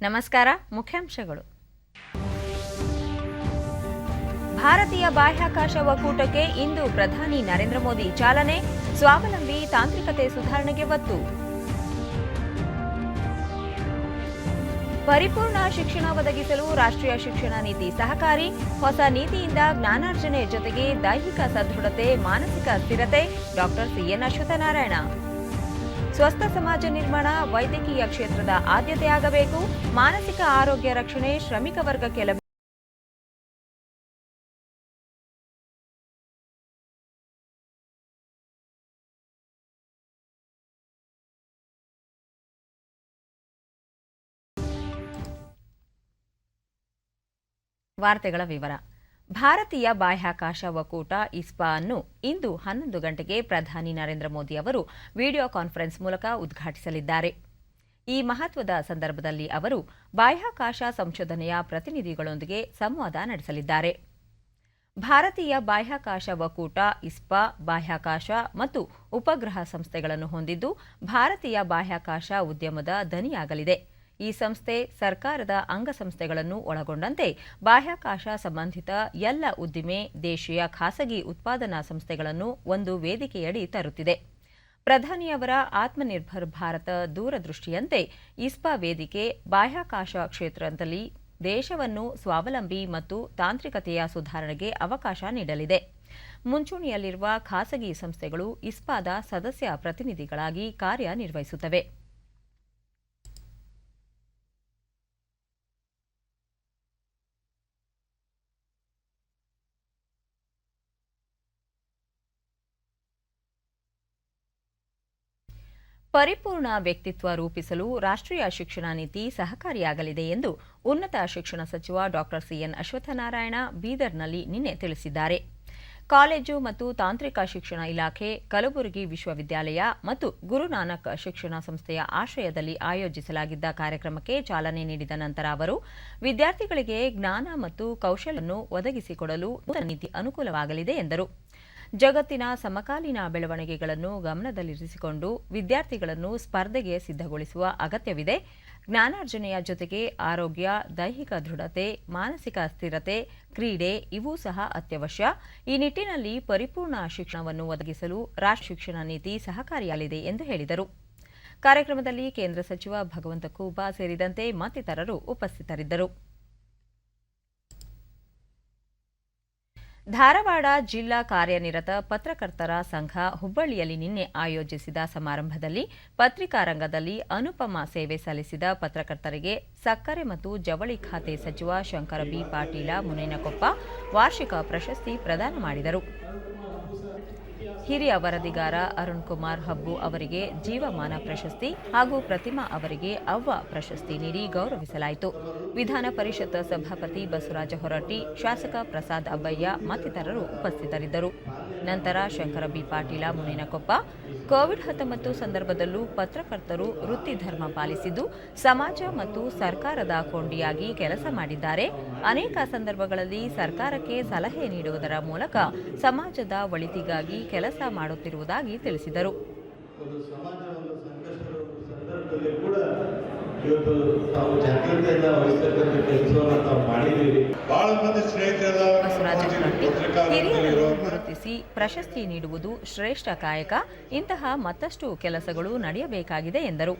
ನಮಸ್ಕಾರ. ಮುಖ್ಯಾಂಶಗಳು. ಭಾರತೀಯ ಬಾಹ್ಯಾಕಾಶ ಒಕ್ಕೂಟಕ್ಕೆ ಇಂದು ಪ್ರಧಾನಿ ನರೇಂದ್ರ ಮೋದಿ ಚಾಲನೆ. ಸ್ವಾವಲಂಬಿ ತಾಂತ್ರಿಕತೆ ಸುಧಾರಣೆಗೆ ಒತ್ತು. ಪರಿಪೂರ್ಣ ಶಿಕ್ಷಣ ಒದಗಿಸಲು ರಾಷ್ಟ್ರೀಯ ಶಿಕ್ಷಣ ನೀತಿ ಸಹಕಾರಿ. ಹೊಸ ನೀತಿಯಿಂದ ಜ್ಞಾನಾರ್ಜನೆ ಜೊತೆಗೆ ದೈಹಿಕ ಸದೃಢತೆ, ಮಾನಸಿಕ ಸ್ಥಿರತೆ. Doctor CN Ashwathnarayan. ಸ್ವಸ್ಥ ಸಮಾಜ ನಿರ್ಮಾಣ ವೈದ್ಯಕೀಯ ಕ್ಷೇತ್ರದ ಆದ್ಯತೆಯಾಗಬೇಕು. ಮಾನಸಿಕ ಆರೋಗ್ಯ ರಕ್ಷಣೆ ಶ್ರಮಿಕ ವರ್ಗಕ್ಕೆ ಲಭ್ಯ. ವಾರ್ತೆಗಳ ವಿವರ. ಭಾರತೀಯ ಬಾಹ್ಯಾಕಾಶ ಒಕ್ಕೂಟ ಇಸ್ಪಾ ಅನ್ನು ಇಂದು 11 ಗಂಟೆಗೆ ಪ್ರಧಾನಿ ನರೇಂದ್ರ ಮೋದಿ ಅವರು ವಿಡಿಯೋ ಕಾನ್ಫರೆನ್ಸ್ ಮೂಲಕ ಉದ್ಘಾಟಿಸಲಿದ್ದಾರೆ. ಈ ಮಹತ್ವದ ಸಂದರ್ಭದಲ್ಲಿ ಅವರು ಬಾಹ್ಯಾಕಾಶ ಸಂಶೋಧನೆಯ ಪ್ರತಿನಿಧಿಗಳೊಂದಿಗೆ ಸಂವಾದ ನಡೆಸಲಿದ್ದಾರೆ. ಭಾರತೀಯ ಬಾಹ್ಯಾಕಾಶ ಒಕ್ಕೂಟ ಇಸ್ಪಾ ಬಾಹ್ಯಾಕಾಶ ಮತ್ತು ಉಪಗ್ರಹ ಸಂಸ್ಥೆಗಳನ್ನು ಹೊಂದಿದ್ದು ಭಾರತೀಯ ಬಾಹ್ಯಾಕಾಶ ಉದ್ಯಮದ ದನಿಯಾಗಲಿದೆ. ಈ ಸಂಸ್ಥೆ ಸರ್ಕಾರದ ಅಂಗಸಂಸ್ಥೆಗಳನ್ನು ಒಳಗೊಂಡಂತೆ ಬಾಹ್ಯಾಕಾಶ ಸಂಬಂಧಿತ ಎಲ್ಲ ಉದ್ದಿಮೆ, ದೇಶೀಯ ಖಾಸಗಿ ಉತ್ಪಾದನಾ ಸಂಸ್ಥೆಗಳನ್ನು ಒಂದು ವೇದಿಕೆಯಡಿ ತರುತ್ತಿದೆ. ಪ್ರಧಾನಿಯವರ ಆತ್ಮನಿರ್ಭರ್ ಭಾರತ ದೂರದೃಷ್ಟಿಯಂತೆ ಇಸ್ಪಾ ವೇದಿಕೆ ಬಾಹ್ಯಾಕಾಶ ಕ್ಷೇತ್ರದಲ್ಲಿ ದೇಶವನ್ನು ಸ್ವಾವಲಂಬಿ ಮತ್ತು ತಾಂತ್ರಿಕತೆಯ ಸುಧಾರಣೆಗೆ ಅವಕಾಶ ನೀಡಲಿದೆ. ಮುಂಚೂಣಿಯಲ್ಲಿರುವ ಖಾಸಗಿ ಸಂಸ್ಥೆಗಳು ಇಸ್ಪಾದ ಸದಸ್ಯ ಪ್ರತಿನಿಧಿಗಳಾಗಿ ಕಾರ್ಯನಿರ್ವಹಿಸುತ್ತವೆ. ಪರಿಪೂರ್ಣ ವ್ಯಕ್ತಿತ್ವ ರೂಪಿಸಲು ರಾಷ್ಟ್ರೀಯ ಶಿಕ್ಷಣ ನೀತಿ ಸಹಕಾರಿಯಾಗಲಿದೆ ಎಂದು ಉನ್ನತ ಶಿಕ್ಷಣ ಸಚಿವ ಡಾಕ್ಟರ್ ಸಿಎನ್ ಅಶ್ವತ್ಥನಾರಾಯಣ ಬೀದರ್ನಲ್ಲಿ ನಿನ್ನೆ ತಿಳಿಸಿದ್ದಾರೆ. ಕಾಲೇಜು ಮತ್ತು ತಾಂತ್ರಿಕ ಶಿಕ್ಷಣ ಇಲಾಖೆ, ಕಲಬುರಗಿ ವಿಶ್ವವಿದ್ಯಾಲಯ ಮತ್ತು ಗುರುನಾನಕ್ ಶಿಕ್ಷಣ ಸಂಸ್ಥೆಯ ಆಶ್ರಯದಲ್ಲಿ ಆಯೋಜಿಸಲಾಗಿದ್ದ ಕಾರ್ಯಕ್ರಮಕ್ಕೆ ಚಾಲನೆ ನೀಡಿದ ನಂತರ ಅವರು ವಿದ್ಯಾರ್ಥಿಗಳಿಗೆ ಜ್ಞಾನ ಮತ್ತು ಕೌಶಲ್ಯವನ್ನು ಒದಗಿಸಿಕೊಡಲು ನೂತನ ನೀತಿ ಅನುಕೂಲವಾಗಲಿದೆ ಎಂದರು. ಜಗತ್ತಿನ ಸಮಕಾಲೀನ ಬೆಳವಣಿಗೆಗಳನ್ನು ಗಮನದಲ್ಲಿರಿಸಿಕೊಂಡು ವಿದ್ಯಾರ್ಥಿಗಳನ್ನು ಸ್ಪರ್ಧೆಗೆ ಸಿದ್ಧಗೊಳಿಸುವ ಅಗತ್ಯವಿದೆ. ಜ್ಞಾನಾರ್ಜನೆಯ ಜೊತೆಗೆ ಆರೋಗ್ಯ, ದೈಹಿಕ ದೃಢತೆ, ಮಾನಸಿಕ ಸ್ಥಿರತೆ, ಕ್ರೀಡೆ ಇವೂ ಸಹ ಅತ್ಯವಶ್ಯ. ಈ ನಿಟ್ಟಿನಲ್ಲಿ ಪರಿಪೂರ್ಣ ಶಿಕ್ಷಣವನ್ನು ಒದಗಿಸಲು ರಾಷ್ಟ್ರೀಯ ಶಿಕ್ಷಣ ನೀತಿ ಸಹಕಾರಿಯಾಗಲಿದೆ ಎಂದು ಹೇಳಿದರು. ಕಾರ್ಯಕ್ರಮದಲ್ಲಿ ಕೇಂದ್ರ ಸಚಿವ ಭಗವಂತ ಖೂಬಾ ಸೇರಿದಂತೆ ಮತ್ತಿತರರು ಉಪಸ್ಥಿತರಿದ್ದರು. ಧಾರವಾಡ ಜಿಲ್ಲಾ ಕಾರ್ಯನಿರತ ಪತ್ರಕರ್ತರ ಸಂಘ ಹುಬ್ಬಳ್ಳಿಯಲ್ಲಿ ನಿನ್ನೆ ಆಯೋಜಿಸಿದ ಸಮಾರಂಭದಲ್ಲಿ ಪತ್ರಿಕಾ ರಂಗದಲ್ಲಿ ಅನುಪಮ ಸೇವೆ ಸಲ್ಲಿಸಿದ ಪತ್ರಕರ್ತರಿಗೆ ಸಕ್ಕರೆ ಮತ್ತು ಜವಳಿ ಖಾತೆ ಸಚಿವ ಶಂಕರ ಬಿ ಪಾಟೀಲ ಮುನೇನಕೊಪ್ಪ ವಾರ್ಷಿಕ ಪ್ರಶಸ್ತಿ ಪ್ರದಾನ ಮಾಡಿದರು. ಹಿರಿಯ ವರದಿಗಾರ ಅರುಣ್ ಕುಮಾರ್ ಹಬ್ಬು ಅವರಿಗೆ ಜೀವಮಾನ ಪ್ರಶಸ್ತಿ ಹಾಗೂ ಪ್ರತಿಮಾ ಅವರಿಗೆ ಅವ್ವ ಪ್ರಶಸ್ತಿ ನೀಡಿ ಗೌರವಿಸಲಾಯಿತು. ವಿಧಾನ ಪರಿಷತ್ ಸಭಾಪತಿ ಬಸವರಾಜ ಹೊರಟ್ಟಿ, ಶಾಸಕ ಪ್ರಸಾದ್ ಅಬ್ಬಯ್ಯ ಮತ್ತಿತರರು ಉಪಸ್ಥಿತರಿದ್ದರು. ನಂತರ ಶಂಕರ ಬಿ ಪಾಟೀಲ ಮುನೇನಕೊಪ್ಪ ಕೋವಿಡ್-19 ಸಂದರ್ಭದಲ್ಲೂ ಪತ್ರಕರ್ತರು ವೃತ್ತಿ ಧರ್ಮ ಪಾಲಿಸಿದ್ದು ಸಮಾಜ ಮತ್ತು ಸರ್ಕಾರದ ಕೊಂಡಿಯಾಗಿ ಕೆಲಸ ಮಾಡಿದ್ದಾರೆ. ಅನೇಕ ಸಂದರ್ಭಗಳಲ್ಲಿ ಸರ್ಕಾರಕ್ಕೆ ಸಲಹೆ ನೀಡುವುದರ ಮೂಲಕ ಸಮಾಜದ ಒಳಿತಿಗಾಗಿ ಕೆಲಸ ಮಾಡುತ್ತಿರುವುದಾಗಿ ತಿಳಿಸಿದರು. ಬಸವರಾಜ ಹೊರಟ್ಟಿ ಹಿರಿಯರನ್ನು ಗುರುತಿಸಿ ಪ್ರಶಸ್ತಿ ನೀಡುವುದು ಶ್ರೇಷ್ಠ ಕಾಯಕ. ಇಂತಹ ಮತ್ತಷ್ಟು ಕೆಲಸಗಳು ನಡೆಯಬೇಕಾಗಿದೆ ಎಂದರು.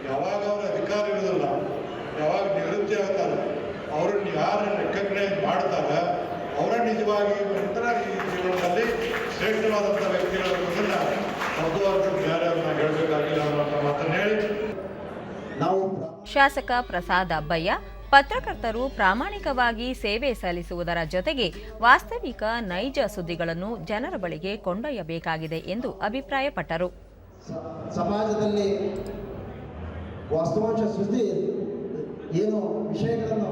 ಯಾವಾಗ ಅವರ ಅಧಿಕಾರ ಇರೋದಿಲ್ಲ, ಯಾವಾಗ ನಿವೃತ್ತಿ ಆಗ್ತಾರೆ, ಅವ್ರನ್ನ ಯಾರು ರೆಕಗ್ನೈಸ್ ಮಾಡ್ತಾರೆ ಅವರ ನಿಜವಾಗಿ ಈ ಜೀವನದಲ್ಲಿ ಶ್ರೇಷ್ಠವಾದಂಥ ವ್ಯಕ್ತಿಗಳನ್ನ ಹೇಳಬೇಕಾಗಿಲ್ಲ ಅನ್ನೋ ಮಾತನ್ನು ಹೇಳಿ ನಾವು ಶಾಸಕ ಪ್ರಸಾದ್ ಅಬ್ಬಯ್ಯ ಪತ್ರಕರ್ತರು ಪ್ರಾಮಾಣಿಕವಾಗಿ ಸೇವೆ ಸಲ್ಲಿಸುವುದರ ಜೊತೆಗೆ ವಾಸ್ತವಿಕ ನೈಜ ಸುದ್ದಿಗಳನ್ನು ಜನರ ಬಳಿಗೆ ಕೊಂಡೊಯ್ಯಬೇಕಾಗಿದೆ ಎಂದು ಅಭಿಪ್ರಾಯಪಟ್ಟರು. ಸಮಾಜದಲ್ಲಿ ವಾಸ್ತವಾಂಶ ಸುದ್ದಿ ಏನು ವಿಷಯಗಳನ್ನು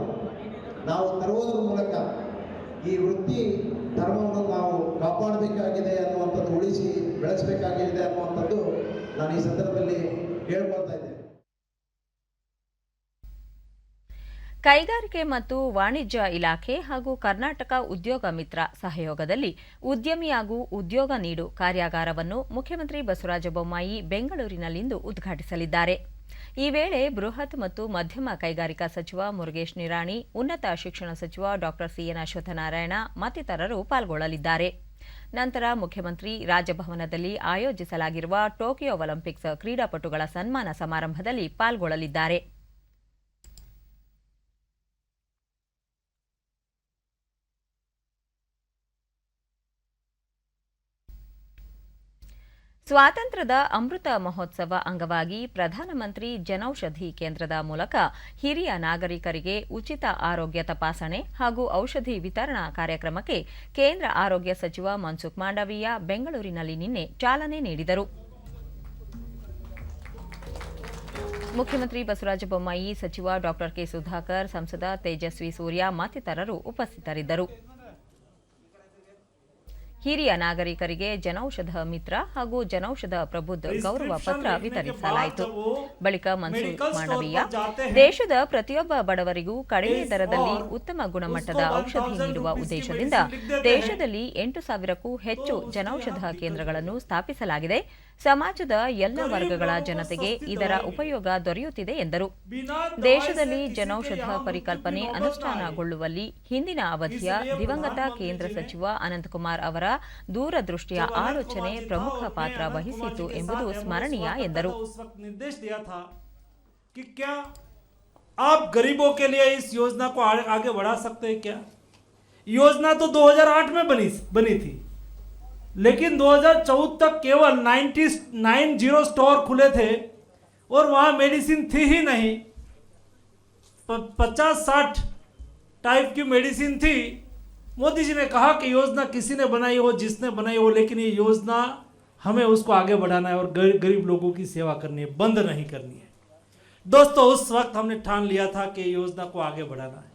ನಾವು ತರುವುದರ ಮೂಲಕ ಈ ವೃತ್ತಿ ಧರ್ಮವನ್ನು ನಾವು ಕಾಪಾಡಬೇಕಾಗಿದೆ ಅನ್ನುವಂಥದ್ದು, ಉಳಿಸಿ ಬೆಳೆಸಬೇಕಾಗಿದೆ ಅನ್ನುವಂಥದ್ದು ನಾನು ಈ ಸಂದರ್ಭದಲ್ಲಿ ಹೇಳ್ಕೊಳ್ತಾ ಇದ್ದೇನೆ. ಕೈಗಾರಿಕೆ ಮತ್ತು ವಾಣಿಜ್ಯ ಇಲಾಖೆ ಹಾಗೂ ಕರ್ನಾಟಕ ಉದ್ಯೋಗ ಮಿತ್ರ ಸಹಯೋಗದಲ್ಲಿ ಉದ್ಯಮಿಯಾಗೂ ಉದ್ಯೋಗ ನೀಡು ಕಾರ್ಯಾಗಾರವನ್ನು ಮುಖ್ಯಮಂತ್ರಿ ಬಸವರಾಜ ಬೊಮ್ಮಾಯಿ ಬೆಂಗಳೂರಿನಲ್ಲಿಂದು ಉದ್ಘಾಟಿಸಲಿದ್ದಾರೆ. ಈ ವೇಳೆ ಬೃಹತ್ ಮತ್ತು ಮಧ್ಯಮ ಕೈಗಾರಿಕಾ ಸಚಿವ ಮುರುಗೇಶ್ ನಿರಾಣಿ, ಉನ್ನತ ಶಿಕ್ಷಣ ಸಚಿವ ಡಾ ಸಿಎನ್ ಅಶ್ವತ್ಥನಾರಾಯಣ ಮತ್ತಿತರರು ಪಾಲ್ಗೊಳ್ಳಲಿದ್ದಾರೆ. ನಂತರ ಮುಖ್ಯಮಂತ್ರಿ ರಾಜಭವನದಲ್ಲಿ ಆಯೋಜಿಸಲಾಗಿರುವ ಟೋಕಿಯೋ ಒಲಿಂಪಿಕ್ಸ್ ಕ್ರೀಡಾಪಟುಗಳ ಸನ್ಮಾನ ಸಮಾರಂಭದಲ್ಲಿ ಪಾಲ್ಗೊಳ್ಳಲಿದ್ದಾರೆ. ಸ್ವಾತಂತ್ರ್ಯದ ಅಮೃತ ಮಹೋತ್ಸವ ಅಂಗವಾಗಿ ಪ್ರಧಾನಮಂತ್ರಿ ಜನೌಷಧಿ ಕೇಂದ್ರದ ಮೂಲಕ ಹಿರಿಯ ನಾಗರಿಕರಿಗೆ ಉಚಿತ ಆರೋಗ್ಯ ತಪಾಸಣೆ ಹಾಗೂ ಔಷಧಿ ವಿತರಣಾ ಕಾರ್ಯಕ್ರಮಕ್ಕೆ ಕೇಂದ್ರ ಆರೋಗ್ಯ ಸಚಿವ ಮನ್ಸುಖ್ ಮಾಂಡವೀಯ ಬೆಂಗಳೂರಿನಲ್ಲಿ ನಿನ್ನೆ ಚಾಲನೆ ನೀಡಿದರು. ಮುಖ್ಯಮಂತ್ರಿ ಬಸವರಾಜ ಬೊಮ್ಮಾಯಿ, ಸಚಿವ ಡಾ ಕೆ ಸುಧಾಕರ್, ಸಂಸದ ತೇಜಸ್ವಿ ಸೂರ್ಯ ಮತ್ತಿತರರು ಉಪಸ್ಥಿತರಿದ್ದರು. ಹಿರಿಯ ನಾಗರಿಕರಿಗೆ ಜನೌಷಧ ಮಿತ್ರ ಹಾಗೂ ಜನೌಷಧ ಪ್ರಬುದ್ಧ ಗೌರವ ಪತ್ರ ವಿತರಿಸಲಾಯಿತು. ಬಳಿಕ ಮನ್ಸುಖ್ ಮಾಂಡವೀಯ, ದೇಶದ ಪ್ರತಿಯೊಬ್ಬ ಬಡವರಿಗೂ ಕಡಿಮೆ ದರದಲ್ಲಿ ಉತ್ತಮ ಗುಣಮಟ್ಟದ ಔಷಧಿ ನೀಡುವ ಉದ್ದೇಶದಿಂದ ದೇಶದಲ್ಲಿ 8,000ಕ್ಕೂ ಹೆಚ್ಚು ಜನೌಷಧ ಕೇಂದ್ರಗಳನ್ನು ಸ್ಥಾಪಿಸಲಾಗಿದೆ. ಸಮಾಜದ ಎಲ್ಲ ವರ್ಗಗಳ ಜನತೆಗೆ ಇದರ ಉಪಯೋಗ ದೊರೆಯುತ್ತಿದೆ ಎಂದರು. ದೇಶದಲ್ಲಿ ಜನೌಷಧ ಪರಿಕಲ್ಪನೆ ಅನುಷ್ಠಾನಗೊಳ್ಳುವಲ್ಲಿ ಹಿಂದಿನ ಅವಧಿಯ ದಿವಂಗತ ಕೇಂದ್ರ ಸಚಿವ ಅನಂತಕುಮಾರ್ ಅವರ ದೂರದೃಷ್ಟಿಯ ಆಲೋಚನೆ ಪ್ರಮುಖ ಪಾತ್ರ ವಹಿಸಿತು ಎಂಬುದು ಸ್ಮರಣೀಯ ಎಂದರು. आप गरीबों के लिए इस योजना को आगे बढ़ा सकते हैं क्या? योजना तो 2008 में बनी थी, लेकिन 2014 तक केवल 90 स्टोर खुले थे और वहां मेडिसिन थी ही नहीं. 50-60 टाइप की मेडिसिन थी. मोदी जी ने कहा कि योजना किसी ने बनाई हो, जिसने बनाई हो, लेकिन ये योजना हमें उसको आगे बढ़ाना है और गरीब लोगों की सेवा करनी है, बंद नहीं करनी है. दोस्तों, उस वक्त हमने ठान लिया था कि योजना को आगे बढ़ाना है.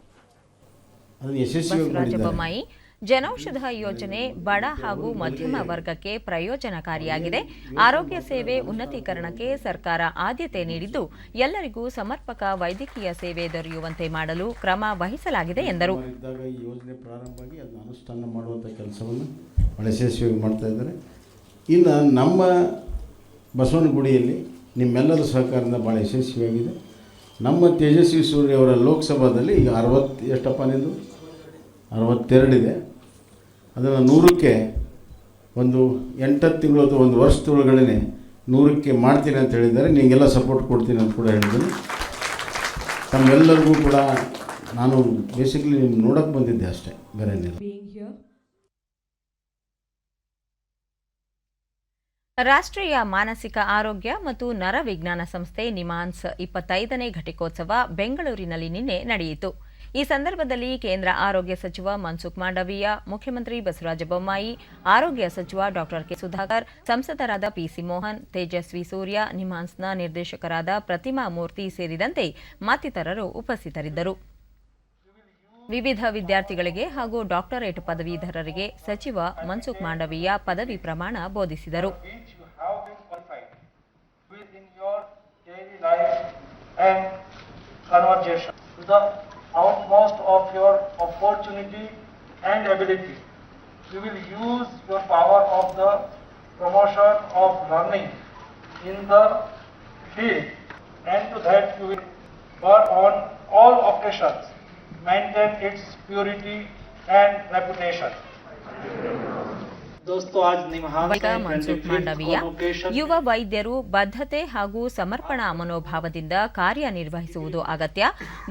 ಬಸವರಾಜ ಬೊಮ್ಮಾಯಿ, ಜನೌಷಧ ಯೋಜನೆ ಬಡ ಹಾಗೂ ಮಧ್ಯಮ ವರ್ಗಕ್ಕೆ ಪ್ರಯೋಜನಕಾರಿಯಾಗಿದೆ. ಆರೋಗ್ಯ ಸೇವೆ ಉನ್ನತೀಕರಣಕ್ಕೆ ಸರ್ಕಾರ ಆದ್ಯತೆ ನೀಡಿದ್ದು ಎಲ್ಲರಿಗೂ ಸಮರ್ಪಕ ವೈದ್ಯಕೀಯ ಸೇವೆ ದೊರೆಯುವಂತೆ ಮಾಡಲು ಕ್ರಮ ವಹಿಸಲಾಗಿದೆ ಎಂದರು. ಈ ಯೋಜನೆ ಪ್ರಾರಂಭವಾಗಿ ಅದನ್ನು ಅನುಷ್ಠಾನ ಮಾಡುವಂಥ ಕೆಲಸವನ್ನು ಬಹಳ ಯಶಸ್ವಿಯಾಗಿ ಮಾಡ್ತಾ ಇದ್ದಾರೆ. ಇನ್ನು ನಮ್ಮ ಬಸವನಗುಡಿಯಲ್ಲಿ ನಿಮ್ಮೆಲ್ಲರ ಸಹಕಾರದಿಂದ ಭಾಳ ಯಶಸ್ವಿಯಾಗಿದೆ. ನಮ್ಮ ತೇಜಸ್ವಿ ಸೂರ್ಯ ಅವರ ಲೋಕಸಭಾದಲ್ಲಿ ಈಗ 62 ಇದೆ. ಅದನ್ನು 100ಕ್ಕೆ ಒಂದು 8 ತಿಂಗಳು ಅಥವಾ ಒಂದು ವರ್ಷದೊಳಗಡೆ 100ಕ್ಕೆ ಮಾಡ್ತೀನಿ ಅಂತ ಹೇಳಿದ್ದಾರೆ. ನಿಮಗೆಲ್ಲ ಸಪೋರ್ಟ್ ಕೊಡ್ತೀನಿ ಅಂತ ಕೂಡ ಹೇಳಿದ್ದೀನಿ. ತಮ್ಮೆಲ್ಲರಿಗೂ ಕೂಡ ನಾನು ಬೇಸಿಕಲಿ ನಿಮ್ಮ ನೋಡೋಕ್ಕೆ ಬಂದಿದ್ದೆ ಅಷ್ಟೇ, ಬೇರೆ ಏನಿಲ್ಲ. ರಾಷ್ಟ್ರೀಯ ಮಾನಸಿಕ ಆರೋಗ್ಯ ಮತ್ತು ನರವಿಜ್ಞಾನ ಸಂಸ್ಥೆ ನಿಮಾನ್ಸ್ 25ನೇ ಘಟಿಕೋತ್ಸವ ಬೆಂಗಳೂರಿನಲ್ಲಿ ನಿನ್ನೆ ನಡೆಯಿತು. ಈ ಸಂದರ್ಭದಲ್ಲಿ ಕೇಂದ್ರ ಆರೋಗ್ಯ ಸಚಿವ ಮನ್ಸುಖ್ ಮಾಂಡವೀಯ, ಮುಖ್ಯಮಂತ್ರಿ ಬಸವರಾಜ ಬೊಮ್ಮಾಯಿ, ಆರೋಗ್ಯ ಸಚಿವ ಡಾ ಕೆ ಸುಧಾಕರ್, ಸಂಸದರಾದ ಪಿಸಿ ಮೋಹನ್, ತೇಜಸ್ವಿ ಸೂರ್ಯ, ನಿಮಾನ್ಸ್ನ ನಿರ್ದೇಶಕರಾದ ಪ್ರತಿಮಾ ಮೂರ್ತಿ ಸೇರಿದಂತೆ ಮತ್ತಿತರರು ಉಪಸ್ಥಿತರಿದ್ದರು. ವಿವಿಧ ವಿದ್ಯಾರ್ಥಿಗಳಿಗೆ ಹಾಗೂ ಡಾಕ್ಟರೇಟ್ ಪದವೀಧರರಿಗೆ ಸಚಿವ ಮನ್ಸುಖ್ ಮಾಂಡವೀಯ ಪದವಿ ಪ್ರಮಾಣ ಬೋಧಿಸಿದರು. Outmost of your opportunity and ability, you will use your power of the promotion of learning in the field, and to that you will, but on all occasions, maintain its purity and reputation. ಬಳಿಕ ಮನ್ಸುಖ್ ಮಾಂಡವೀಯ, ಯುವ ವೈದ್ಯರು ಬದ್ಧತೆ ಹಾಗೂ ಸಮರ್ಪಣಾ ಮನೋಭಾವದಿಂದ ಕಾರ್ಯನಿರ್ವಹಿಸುವುದು ಅಗತ್ಯ.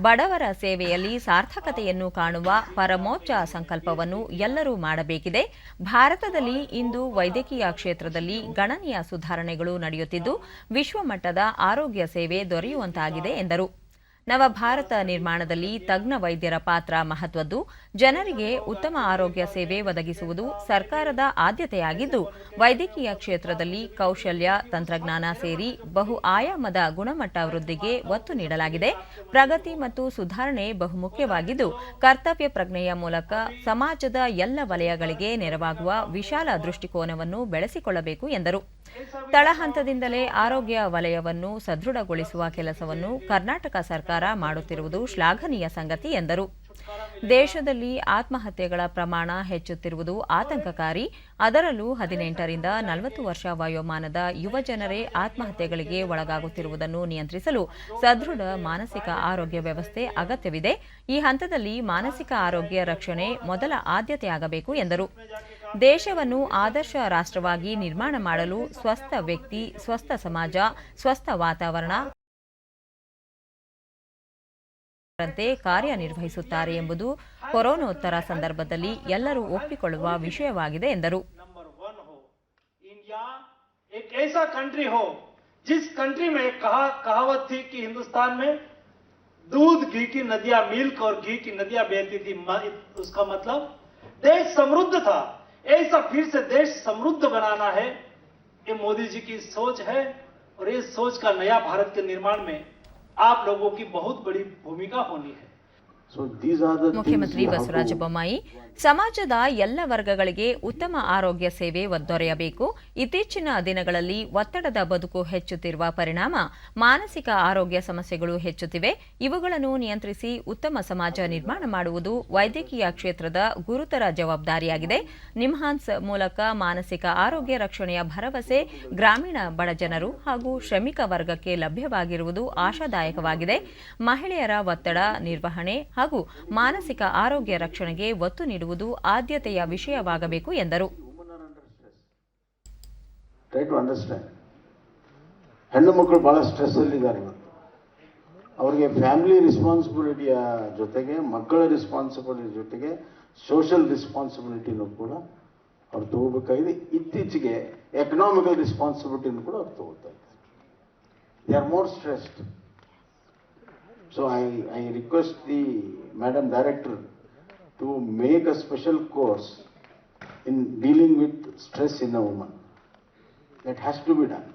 ಬಡವರ ಸೇವೆಯಲ್ಲಿ ಸಾರ್ಥಕತೆಯನ್ನು ಕಾಣುವ ಪರಮೋಚ್ಚ ಸಂಕಲ್ಪವನ್ನು ಎಲ್ಲರೂ ಮಾಡಬೇಕಿದೆ. ಭಾರತದಲ್ಲಿ ಇಂದು ವೈದ್ಯಕೀಯ ಕ್ಷೇತ್ರದಲ್ಲಿ ಗಣನೀಯ ಸುಧಾರಣೆಗಳು ನಡೆಯುತ್ತಿದ್ದು ವಿಶ್ವಮಟ್ಟದ ಆರೋಗ್ಯ ಸೇವೆ ದೊರೆಯುವಂತಾಗಿದೆ ಎಂದರು. ನವಭಾರತ ನಿರ್ಮಾಣದಲ್ಲಿ ತಜ್ಞ ವೈದ್ಯರ ಪಾತ್ರ ಮಹತ್ವದ್ದು. ಜನರಿಗೆ ಉತ್ತಮ ಆರೋಗ್ಯ ಸೇವೆ ಒದಗಿಸುವುದು ಸರ್ಕಾರದ ಆದ್ಯತೆಯಾಗಿದ್ದು ವೈದ್ಯಕೀಯ ಕ್ಷೇತ್ರದಲ್ಲಿ ಕೌಶಲ್ಯ, ತಂತ್ರಜ್ಞಾನ ಸೇರಿ ಬಹು ಆಯಾಮದ ಗುಣಮಟ್ಟ ವೃದ್ಧಿಗೆ ಒತ್ತು ನೀಡಲಾಗಿದೆ. ಪ್ರಗತಿ ಮತ್ತು ಸುಧಾರಣೆ ಬಹುಮುಖ್ಯವಾಗಿದ್ದು ಕರ್ತವ್ಯ ಪ್ರಜ್ಞೆಯ ಮೂಲಕ ಸಮಾಜದ ಎಲ್ಲ ವಲಯಗಳಿಗೆ ನೆರವಾಗುವ ವಿಶಾಲ ದೃಷ್ಟಿಕೋನವನ್ನು ಬೆಳೆಸಿಕೊಳ್ಳಬೇಕು ಎಂದರು. ತಳಹಂತದಿಂದಲೇ ಆರೋಗ್ಯ ವಲಯವನ್ನು ಸದೃಢಗೊಳಿಸುವ ಕೆಲಸವನ್ನು ಕರ್ನಾಟಕ ಸರ್ಕಾರ ಸರ್ಕಾರ ಮಾಡುತ್ತಿರುವುದು ಶ್ಲಾಘನೀಯ ಸಂಗತಿ ಎಂದರು. ದೇಶದಲ್ಲಿ ಆತ್ಮಹತ್ಯೆಗಳ ಪ್ರಮಾಣ ಹೆಚ್ಚುತ್ತಿರುವುದು ಆತಂಕಕಾರಿ. ಅದರಲ್ಲೂ 18 ರಿಂದ 40 ವರ್ಷ ವಯೋಮಾನದ ಯುವ ಜನರೇ ಆತ್ಮಹತ್ಯೆಗಳಿಗೆ ಒಳಗಾಗುತ್ತಿರುವುದನ್ನು ನಿಯಂತ್ರಿಸಲು ಸದೃಢ ಮಾನಸಿಕ ಆರೋಗ್ಯ ವ್ಯವಸ್ಥೆ ಅಗತ್ಯವಿದೆ. ಈ ಹಂತದಲ್ಲಿ ಮಾನಸಿಕ ಆರೋಗ್ಯ ರಕ್ಷಣೆ ಮೊದಲ ಆದ್ಯತೆಯಾಗಬೇಕು ಎಂದರು. ದೇಶವನ್ನು ಆದರ್ಶ ರಾಷ್ಟ್ರವಾಗಿ ನಿರ್ಮಾಣ ಮಾಡಲು ಸ್ವಸ್ಥ ವ್ಯಕ್ತಿ, ಸ್ವಸ್ಥ ಸಮಾಜ, ಸ್ವಸ್ಥ ವಾತಾವರಣ ರಂತೆ ಕಾರ್ಯನಿರ್ವಹಿಸುತ್ತಾರೆ ಎಂಬುದು ಕೊರೋನೋತ್ತರ ಸಂದರ್ಭದಲ್ಲಿ ಎಲ್ಲರೂ ಒಪ್ಪಿಕೊಳ್ಳುವ ವಿಷಯವಾಗಿದೆ ಎಂದರು. इंडिया एक ऐसा कंट्री हो जिस कंट्री में कहावत थी कि हिंदुस्तान में दूध घी की नदियां, मिल्क और घी की नदियां बहती थी, उसका मतलब देश समृद्ध था. ऐसा फिर से देश समृद्ध बनाना है, ये मोदी जी की सोच है और इस सोच का नया भारत के निर्माण में आप लोगों की बहुत बड़ी भूमिका होनी है. ಮುಖ್ಯಮಂತ್ರಿ ಬಸವರಾಜ ಬೊಮ್ಮಾಯಿ ಸಮಾಜದ ಎಲ್ಲ ವರ್ಗಗಳಿಗೆ ಉತ್ತಮ ಆರೋಗ್ಯ ಸೇವೆ ದೊರೆಯಬೇಕು. ಇತ್ತೀಚಿನ ದಿನಗಳಲ್ಲಿ ಒತ್ತಡದ ಬದುಕು ಹೆಚ್ಚುತ್ತಿರುವ ಪರಿಣಾಮ ಮಾನಸಿಕ ಆರೋಗ್ಯ ಸಮಸ್ಯೆಗಳು ಹೆಚ್ಚುತ್ತಿವೆ. ಇವುಗಳನ್ನು ನಿಯಂತ್ರಿಸಿ ಉತ್ತಮ ಸಮಾಜ ನಿರ್ಮಾಣ ಮಾಡುವುದು ವೈದ್ಯಕೀಯ ಕ್ಷೇತ್ರದ ಗುರುತರ ಜವಾಬ್ದಾರಿಯಾಗಿದೆ. ನಿಮ್ಹಾನ್ಸ್ ಮೂಲಕ ಮಾನಸಿಕ ಆರೋಗ್ಯ ರಕ್ಷಣೆಯ ಭರವಸೆ ಗ್ರಾಮೀಣ ಬಡಜನರು ಹಾಗೂ ಶ್ರಮಿಕ ವರ್ಗಕ್ಕೆ ಲಭ್ಯವಾಗಿರುವುದು ಆಶಾದಾಯಕವಾಗಿದೆ. ಮಹಿಳೆಯರ ಒತ್ತಡ ನಿರ್ವಹಣೆ ಹಾಗೂ ಮಾನಸಿಕ ಆರೋಗ್ಯ ರಕ್ಷಣೆಗೆ ಒತ್ತು ನೀಡುವುದು ಆದ್ಯತೆಯ ವಿಷಯವಾಗಬೇಕು ಎಂದರು. ಹೆಣ್ಣು ಮಕ್ಕಳು ಬಹಳ ಸ್ಟ್ರೆಸ್ ಅಲ್ಲಿದ್ದಾರೆ ಇವತ್ತು. ಅವರಿಗೆ ಫ್ಯಾಮಿಲಿ ರೆಸ್ಪಾನ್ಸಿಬಿಲಿಟಿಯ ಜೊತೆಗೆ ಮಕ್ಕಳ ರೆಸ್ಪಾನ್ಸಿಬಿಲಿಟಿ ಜೊತೆಗೆ ಸೋಷಿಯಲ್ ರೆಸ್ಪಾನ್ಸಿಬಿಲಿಟಿನೂ ಕೂಡ ಅವ್ರು ತಗೋಬೇಕಾಗಿದೆ. ಇತ್ತೀಚೆಗೆ ಎಕನಾಮಿಕಲ್ ರೆಸ್ಪಾನ್ಸಿಬಿಲಿಟಿನೂ ಕೂಡ ಅವ್ರು ತಗೋತಾ ಇದ್ದಾರೆ. They are more stressed. So I request the Madam Director to make a special course in dealing with stress in a woman. That has to be done.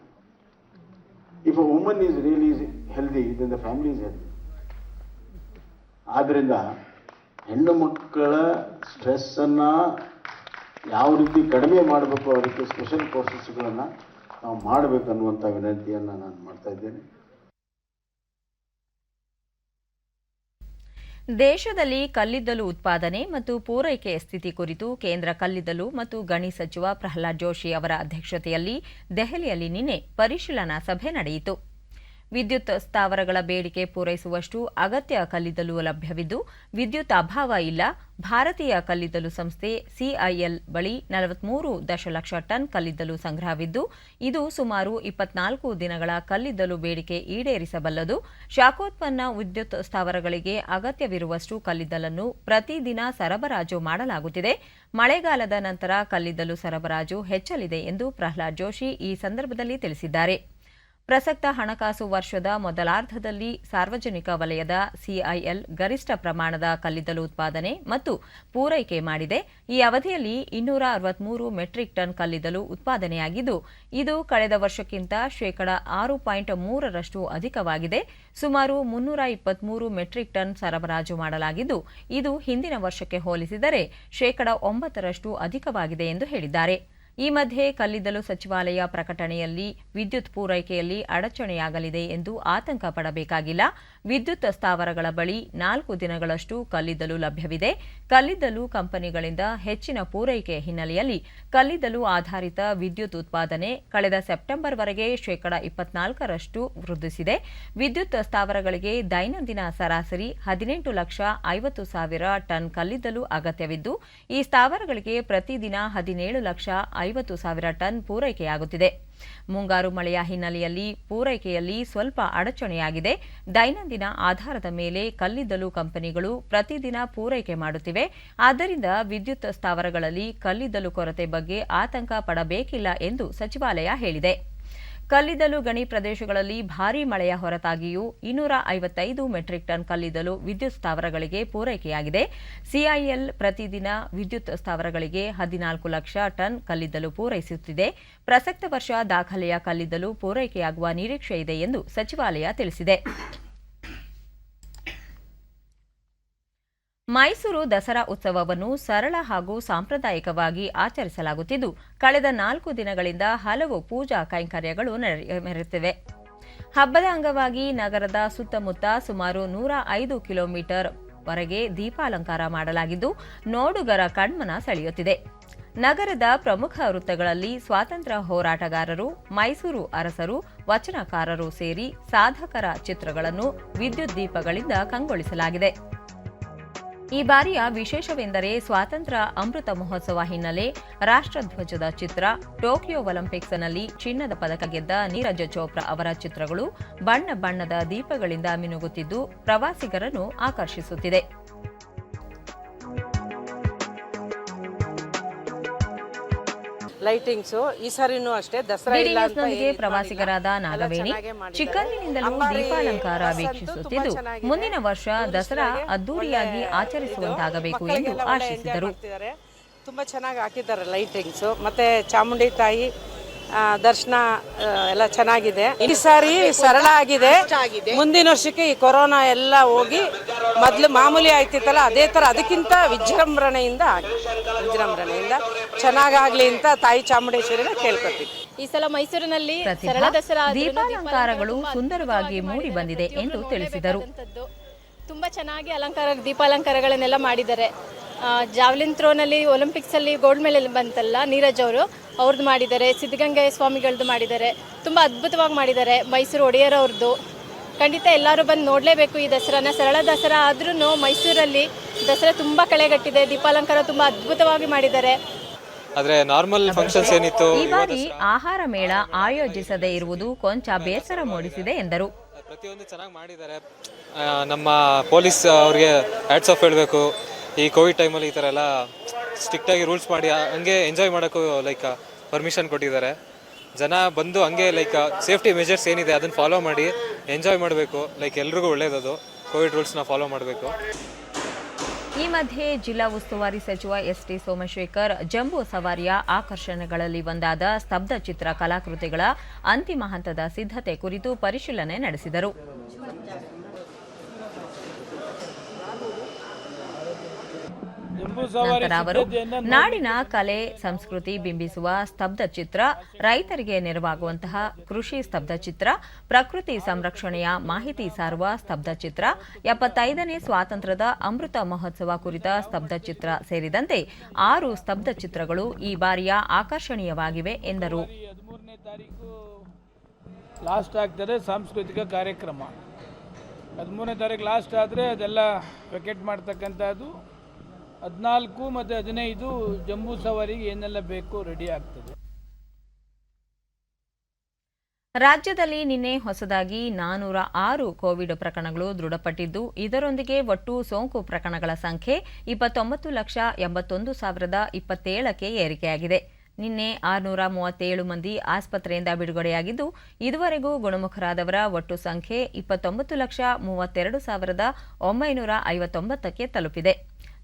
If a woman is really healthy, then the family is healthy. ಆದ್ರಿಂದ ಹೆಣ್ಣು ಮಕ್ಕಳ ಸ್ಟ್ರೆಸ್ಸನ್ನು ಯಾವ ರೀತಿ ಕಡಿಮೆ ಮಾಡಬೇಕು, ಅದಕ್ಕೆ special ಕೋರ್ಸಸ್ಗಳನ್ನು ನಾವು ಮಾಡಬೇಕು ಅನ್ನುವಂಥ ವಿನಂತಿಯನ್ನು ನಾನು ಮಾಡ್ತಾ ಇದ್ದೇನೆ. ದೇಶದಲ್ಲಿ ಕಲ್ಲಿದ್ದಲು ಉತ್ಪಾದನೆ ಮತ್ತು ಪೂರೈಕೆ ಸ್ಥಿತಿ ಕುರಿತು ಕೇಂದ್ರ ಕಲ್ಲಿದ್ದಲು ಮತ್ತು ಗಣಿ ಸಚಿವ ಪ್ರಹ್ಲಾದ್ ಜೋಶಿ ಅವರ ಅಧ್ಯಕ್ಷತೆಯಲ್ಲಿ ದೆಹಲಿಯಲ್ಲಿ ನಿನ್ನೆ ಪರಿಶೀಲನಾ ಸಭೆ ನಡೆಯಿತು. ವಿದ್ಯುತ್ ಸ್ಥಾವರಗಳ ಬೇಡಿಕೆ ಪೂರೈಸುವಷ್ಟು ಅಗತ್ಯ ಕಲ್ಲಿದ್ದಲು ಲಭ್ಯವಿದ್ದು ವಿದ್ಯುತ್ ಅಭಾವ ಇಲ್ಲ. ಭಾರತೀಯ ಕಲ್ಲಿದ್ದಲು ಸಂಸ್ಥೆ ಸಿಐಎಲ್ ಬಳಿ 43 ದಶಲಕ್ಷ ಟನ್ ಕಲ್ಲಿದ್ದಲು ಸಂಗ್ರಹವಿದ್ದು ಇದು ಸುಮಾರು 24 ದಿನಗಳ ಕಲ್ಲಿದ್ದಲು ಬೇಡಿಕೆ ಈಡೇರಿಸಬಲ್ಲದು. ಶಾಖೋತ್ಪನ್ನ ವಿದ್ಯುತ್ ಸ್ಥಾವರಗಳಿಗೆ ಅಗತ್ಯವಿರುವಷ್ಟು ಕಲ್ಲಿದ್ದಲನ್ನು ಪ್ರತಿದಿನ ಸರಬರಾಜು ಮಾಡಲಾಗುತ್ತಿದೆ. ಮಳೆಗಾಲದ ನಂತರ ಕಲ್ಲಿದ್ದಲು ಸರಬರಾಜು ಹೆಚ್ಚಲಿದೆ ಎಂದು ಪ್ರಹ್ಲಾದ್ ಜೋಶಿ ಈ ಸಂದರ್ಭದಲ್ಲಿ ತಿಳಿಸಿದ್ದಾರೆ. ಪ್ರಸಕ್ತ ಹಣಕಾಸು ವರ್ಷದ ಮೊದಲಾರ್ಧದಲ್ಲಿ ಸಾರ್ವಜನಿಕ ವಲಯದ ಸಿಐಎಲ್ ಗರಿಷ್ಠ ಪ್ರಮಾಣದ ಕಲ್ಲಿದ್ದಲು ಉತ್ಪಾದನೆ ಮತ್ತು ಪೂರೈಕೆ ಮಾಡಿದೆ. ಈ ಅವಧಿಯಲ್ಲಿ 263 ಮೆಟ್ರಿಕ್ ಟನ್ ಕಲ್ಲಿದ್ದಲು ಉತ್ಪಾದನೆಯಾಗಿದ್ದು ಇದು ಕಳೆದ ವರ್ಷಕ್ಕಿಂತ ಶೇಕಡಾ 6.3ರಷ್ಟು ಅಧಿಕವಾಗಿದೆ. ಸುಮಾರು 323 ಮೆಟ್ರಿಕ್ ಟನ್ ಸರಬರಾಜು ಮಾಡಲಾಗಿದ್ದು ಇದು ಹಿಂದಿನ ವರ್ಷಕ್ಕೆ ಹೋಲಿಸಿದರೆ ಶೇಕಡಾ 9ರಷ್ಟು ಅಧಿಕವಾಗಿದೆ ಎಂದು ಹೇಳಿದ್ದಾರೆ. ಈ ಮಧ್ಯೆ ಕಲ್ಲಿದ್ದಲು ಸಚಿವಾಲಯ ಪ್ರಕಟಣೆಯಲ್ಲಿ ವಿದ್ಯುತ್ ಪೂರೈಕೆಯಲ್ಲಿ ಅಡಚಣೆಯಾಗಲಿದೆ ಎಂದು ಆತಂಕ ಪಡಬೇಕಾಗಿಲ್ಲ. ವಿದ್ಯುತ್ ಸ್ಥಾವರಗಳ ಬಳಿ 4 ದಿನಗಳಷ್ಟು ಕಲ್ಲಿದ್ದಲು ಲಭ್ಯವಿದೆ. ಕಲ್ಲಿದ್ದಲು ಕಂಪನಿಗಳಿಂದ ಹೆಚ್ಚಿನ ಪೂರೈಕೆ ಹಿನ್ನೆಲೆಯಲ್ಲಿ ಕಲ್ಲಿದ್ದಲು ಆಧಾರಿತ ವಿದ್ಯುತ್ ಉತ್ಪಾದನೆ ಕಳೆದ ಸೆಪ್ಟೆಂಬರ್ವರೆಗೆ ಶೇಕಡಾ 24ರಷ್ಟು ವೃದ್ಧಿಸಿದೆ. ವಿದ್ಯುತ್ ಸ್ಥಾವರಗಳಿಗೆ ದೈನಂದಿನ ಸರಾಸರಿ 18,50,000 ಟನ್ ಕಲ್ಲಿದ್ದಲು ಅಗತ್ಯವಿದ್ದು ಈ ಸ್ಥಾವರಗಳಿಗೆ ಪ್ರತಿದಿನ 17,50,000 ಟನ್ ಪೂರೈಕೆಯಾಗುತ್ತಿದೆ. ಮುಂಗಾರು ಮಳೆಯ ಹಿನ್ನೆಲೆಯಲ್ಲಿ ಪೂರೈಕೆಯಲ್ಲಿ ಸ್ವಲ್ಪ ಅಡಚಣೆಯಾಗಿದೆ. ದೈನಂದಿನ ಆಧಾರದ ಮೇಲೆ ಕಲ್ಲಿದ್ದಲು ಕಂಪನಿಗಳು ಪ್ರತಿದಿನ ಪೂರೈಕೆ ಮಾಡುತ್ತಿವೆ. ಆದ್ದರಿಂದ ವಿದ್ಯುತ್ ಸ್ಥಾವರಗಳಲ್ಲಿ ಕಲ್ಲಿದ್ದಲು ಕೊರತೆ ಬಗ್ಗೆ ಆತಂಕ ಪಡಬೇಕಿಲ್ಲ ಎಂದು ಸಚಿವಾಲಯ ಹೇಳಿದೆ. ಕಲ್ಲಿದ್ದಲು ಗಣಿ ಪ್ರದೇಶಗಳಲ್ಲಿ ಭಾರೀ ಮಳೆಯ ಹೊರತಾಗಿಯೂ 255 ಮೆಟ್ರಿಕ್ ಟನ್ ಕಲ್ಲಿದ್ದಲು ವಿದ್ಯುತ್ ಸ್ಥಾವರಗಳಿಗೆ ಪೂರೈಕೆಯಾಗಿದೆ. ಸಿಐಎಲ್ ಪ್ರತಿದಿನ ವಿದ್ಯುತ್ ಸ್ಥಾವರಗಳಿಗೆ 14 ಲಕ್ಷ ಟನ್ ಕಲ್ಲಿದ್ದಲು ಪೂರೈಸುತ್ತಿದೆ. ಪ್ರಸಕ್ತ ವರ್ಷ ದಾಖಲೆಯ ಕಲ್ಲಿದ್ದಲು ಪೂರೈಕೆಯಾಗುವ ನಿರೀಕ್ಷೆ ಇದೆ ಎಂದು ಸಚಿವಾಲಯ ತಿಳಿಸಿದೆ. ಮೈಸೂರು ದಸರಾ ಉತ್ಸವವನ್ನು ಸರಳ ಹಾಗೂ ಸಾಂಪ್ರದಾಯಿಕವಾಗಿ ಆಚರಿಸಲಾಗುತ್ತಿದ್ದು ಕಳೆದ 4 ದಿನಗಳಿಂದ ಹಲವು ಪೂಜಾ ಕೈಂಕರ್ಯಗಳು ಮೆರೆಯುತ್ತಿವೆ. ಹಬ್ಬದ ಅಂಗವಾಗಿ ನಗರದ ಸುತ್ತಮುತ್ತ ಸುಮಾರು 105 ಕಿಲೋಮೀಟರ್ ವರೆಗೆ ದೀಪಾಲಂಕಾರ ಮಾಡಲಾಗಿದ್ದು ನೋಡುಗರ ಕಣ್ಮನ ಸೆಳೆಯುತ್ತಿದೆ. ನಗರದ ಪ್ರಮುಖ ವೃತ್ತಗಳಲ್ಲಿ ಸ್ವಾತಂತ್ರ್ಯ ಹೋರಾಟಗಾರರು, ಮೈಸೂರು ಅರಸರು, ವಚನಕಾರರು ಸೇರಿ ಸಾಧಕರ ಚಿತ್ರಗಳನ್ನು ವಿದ್ಯುತ್ ದೀಪಗಳಿಂದ ಕಂಗೊಳಿಸಲಾಗಿದೆ. ಈ ಬಾರಿಯ ವಿಶೇಷವೆಂದರೆ ಸ್ವಾತಂತ್ರ್ಯ ಅಮೃತ ಮಹೋತ್ಸವ ಹಿನ್ನೆಲೆ ರಾಷ್ಟ್ರಧ್ವಜದ ಚಿತ್ರ, ಟೋಕಿಯೋ ಒಲಿಂಪಿಕ್ಸ್ನಲ್ಲಿ ಚಿನ್ನದ ಪದಕ ಗೆದ್ದ ನೀರಜ್ ಚೋಪ್ರಾ ಅವರ ಚಿತ್ರಗಳು ಬಣ್ಣ ಬಣ್ಣದ ದೀಪಗಳಿಂದ ಮಿನುಗುತ್ತಿದ್ದು ಪ್ರವಾಸಿಗರನ್ನು ಆಕರ್ಷಿಸುತ್ತಿದೆ. ಲೈಟಿಂಗ್ಸು ಈ ಸಾರಿನೂ ಅಷ್ಟೇ ದಸರಾ ಇಲ್ಲ ಅಂತ ಡಿಡಿನ್ಯೂಸ್ನೊಂದಿಗೆ ಪ್ರವಾಸಿಗರಾದ ನಾಗವೇಣಿ ಚಿಕ್ಕಂದಿನಿಂದಲೂ ದೀಪಾಲಂಕಾರ ವೀಕ್ಷಿಸುತ್ತಿದ್ದು ಮುಂದಿನ ವರ್ಷ ದಸರಾ ಅದ್ದೂರಿಯಾಗಿ ಆಚರಿಸುವಂತಾಗಬೇಕು ಎಂದು ಆಶಿಸಿದರು. ತುಂಬಾ ಚೆನ್ನಾಗಿ ಹಾಕಿದ್ದಾರೆ ಲೈಟಿಂಗ್ಸು, ಮತ್ತೆ ಚಾಮುಂಡಿ ತಾಯಿ ದರ್ಶನ ಎಲ್ಲ ಚೆನ್ನಾಗಿದೆ. ಈ ಸಾರಿ ಸರಳ ಆಗಿದೆ. ಮುಂದಿನ ವರ್ಷಕ್ಕೆ ಈ ಕೊರೋನಾ ಎಲ್ಲ ಹೋಗಿ ಮೊದಲು ಮಾಮೂಲಿ ಆಯ್ತಿತ್ತಲ್ಲ ಅದೇ ತರ ಅದಕ್ಕಿಂತ ವಿಜೃಂಭಣೆಯಿಂದ ಚೆನ್ನಾಗಾಗ್ಲಿ ಅಂತ ತಾಯಿ ಚಾಮುಂಡೇಶ್ವರಿನ ಕೇಳ್ಕೊತೀವಿ. ಈ ಸಲ ಮೈಸೂರಿನಲ್ಲಿ ಸರಳ ದಸರಾ ದೀಪಾಲಂಕಾರಗಳು ಸುಂದರವಾಗಿ ಮೂಡಿ ಬಂದಿದೆ ಎಂದು ತಿಳಿಸಿದರು. ತುಂಬಾ ಚೆನ್ನಾಗಿ ದೀಪಾಲಂಕಾರಗಳನ್ನೆಲ್ಲ ಮಾಡಿದ್ದಾರೆ. ಜಾವ್ಲಿನ್ ಥ್ರೋನಲ್ಲಿ ಒಲಿಂಪಿಕ್ಸಲ್ಲಿ ಗೋಲ್ಡ್ ಮೆಡಲ್ ಬಂತಲ್ಲ ನೀರಜ್ ಅವ್ರದ್ದು ಮಾಡಿದ್ದಾರೆ, ಸಿದ್ಧಗಂಗೆ ಸ್ವಾಮಿಗಳದ್ದು ಮಾಡಿದ್ದಾರೆ. ತುಂಬ ಅದ್ಭುತವಾಗಿ ಮಾಡಿದ್ದಾರೆ. ಮೈಸೂರು ಒಡೆಯರ್ ಅವ್ರದ್ದು ಖಂಡಿತ ಎಲ್ಲರೂ ಬಂದು ನೋಡಲೇಬೇಕು ಈ ದಸರಾನ. ಸರಳ ದಸರಾ ಆದ್ರೂ ಮೈಸೂರಲ್ಲಿ ದಸರಾ ತುಂಬ ಕಳೆಗಟ್ಟಿದೆ. ದೀಪಾಲಂಕಾರ ತುಂಬ ಅದ್ಭುತವಾಗಿ ಮಾಡಿದ್ದಾರೆ. ಆದರೆ ನಾರ್ಮಲ್ ಫಂಕ್ಷನ್ಸ್ ಏನಿತ್ತು ಈ ಬಾರಿ ಆಹಾರ ಮೇಳ ಆಯೋಜಿಸದೇ ಇರುವುದು ಕೊಂಚ ಬೇಸರ ಮೂಡಿಸಿದೆ ಎಂದರು. ಪ್ರತಿಯೊಂದು ಚೆನ್ನಾಗಿ ಮಾಡಿದ್ದಾರೆ. ನಮ್ಮ ಪೊಲೀಸ್ ಅವ್ರಿಗೆ ಹ್ಯಾಟ್ಸ್ ಆಫ್ ಹೇಳಬೇಕು. ಈ ಕೋವಿಡ್ ಟೈಮಲ್ಲಿ ಈ ಥರ ಎಲ್ಲ ಸ್ಟ್ರಿಕ್ಟಾಗಿ ರೂಲ್ಸ್ ಮಾಡಿ ಹಂಗೆ ಎಂಜಾಯ್ ಮಾಡೋಕ್ಕೂ ಲೈಕ್ ಪರ್ಮಿಷನ್ ಕೊಟ್ಟಿದ್ದಾರೆ. ಜನ ಬಂದು ಹಂಗೆ ಲೈಕ್ ಸೇಫ್ಟಿ ಮೆಜರ್ಸ್ ಏನಿದೆ ಅದನ್ನು ಫಾಲೋ ಮಾಡಿ ಎಂಜಾಯ್ ಮಾಡಬೇಕು. ಲೈಕ್ ಎಲ್ರಿಗೂ ಒಳ್ಳೆಯದದು, ಕೋವಿಡ್ ರೂಲ್ಸ್ನ ಫಾಲೋ ಮಾಡಬೇಕು. ಈ ಮಧ್ಯೆ ಜಿಲ್ಲಾ ಉಸ್ತುವಾರಿ ಸಚಿವ ಎಸ್ಟಿ ಸೋಮಶೇಖರ್ ಜಂಬೂ ಸವಾರಿಯ ಆಕರ್ಷಣೆಗಳಲ್ಲಿ ಒಂದಾದ ಸ್ತಬ್ಧ ಚಿತ್ರ ಕಲಾಕೃತಿಗಳ ಅಂತಿಮ ಹಂತದ ಸಿದ್ಧತೆ ಕುರಿತು ಪರಿಶೀಲನೆ ನಡೆಸಿದರು. ನಂತರ ಅವರು ನಾಡಿನ ಕಲೆ ಸಂಸ್ಕೃತಿ ಬಿಂಬಿಸುವ ಸ್ತಬ್ಧ ಚಿತ್ರ, ರೈತರಿಗೆ ನೆರವಾಗುವಂತಹ ಕೃಷಿ ಸ್ತಬ್ಧ ಚಿತ್ರ, ಪ್ರಕೃತಿ ಸಂರಕ್ಷಣೆಯ ಮಾಹಿತಿ ಸಾರುವ ಸ್ತಬ್ಧ ಚಿತ್ರ, 75ನೇ ಸ್ವಾತಂತ್ರ್ಯದ ಅಮೃತ ಮಹೋತ್ಸವ ಕುರಿತ ಸ್ತಬ್ಧ ಚಿತ್ರ ಸೇರಿದಂತೆ 6 ಸ್ತಬ್ಧ ಚಿತ್ರಗಳು ಈ ಬಾರಿಯ ಆಕರ್ಷಣೀಯವಾಗಿವೆ ಎಂದರು. 13ನೇ ತಾರೀಕು ಲಾಸ್ಟ್ ಆಗ್ತದೆ ಸಾಂಸ್ಕೃತಿಕ ಕಾರ್ಯಕ್ರಮ. 13ನೇ ತಾರೀಕು ಲಾಸ್ಟ್ ಆದರೆ ಅದೆಲ್ಲ ವೆಕೆಟ್ ಮಾಡ್ತಕ್ಕಂಥದ್ದು. 14 ಮತ್ತು 15 ಜಂಬೂ ಸವಾರಿಗೆ ಏನೆಲ್ಲ ಬೇಕು ರೆಡಿ ಆಗ್ತದೆ. ರಾಜ್ಯದಲ್ಲಿ ನಿನ್ನೆ ಹೊಸದಾಗಿ 406 ಕೋವಿಡ್ ಪ್ರಕರಣಗಳು ದೃಢಪಟ್ಟಿದ್ದು, ಇದರೊಂದಿಗೆ ಒಟ್ಟು ಸೋಂಕು ಪ್ರಕರಣಗಳ ಸಂಖ್ಯೆ 29,81,027ಕ್ಕೆ ಏರಿಕೆಯಾಗಿದೆ. ನಿನ್ನೆ 637 ಮಂದಿ ಆಸ್ಪತ್ರೆಯಿಂದ ಬಿಡುಗಡೆಯಾಗಿದ್ದು, ಇದುವರೆಗೂ ಗುಣಮುಖರಾದವರ ಒಟ್ಟು ಸಂಖ್ಯೆ 29,32,959ಕ್ಕೆ ತಲುಪಿದೆ.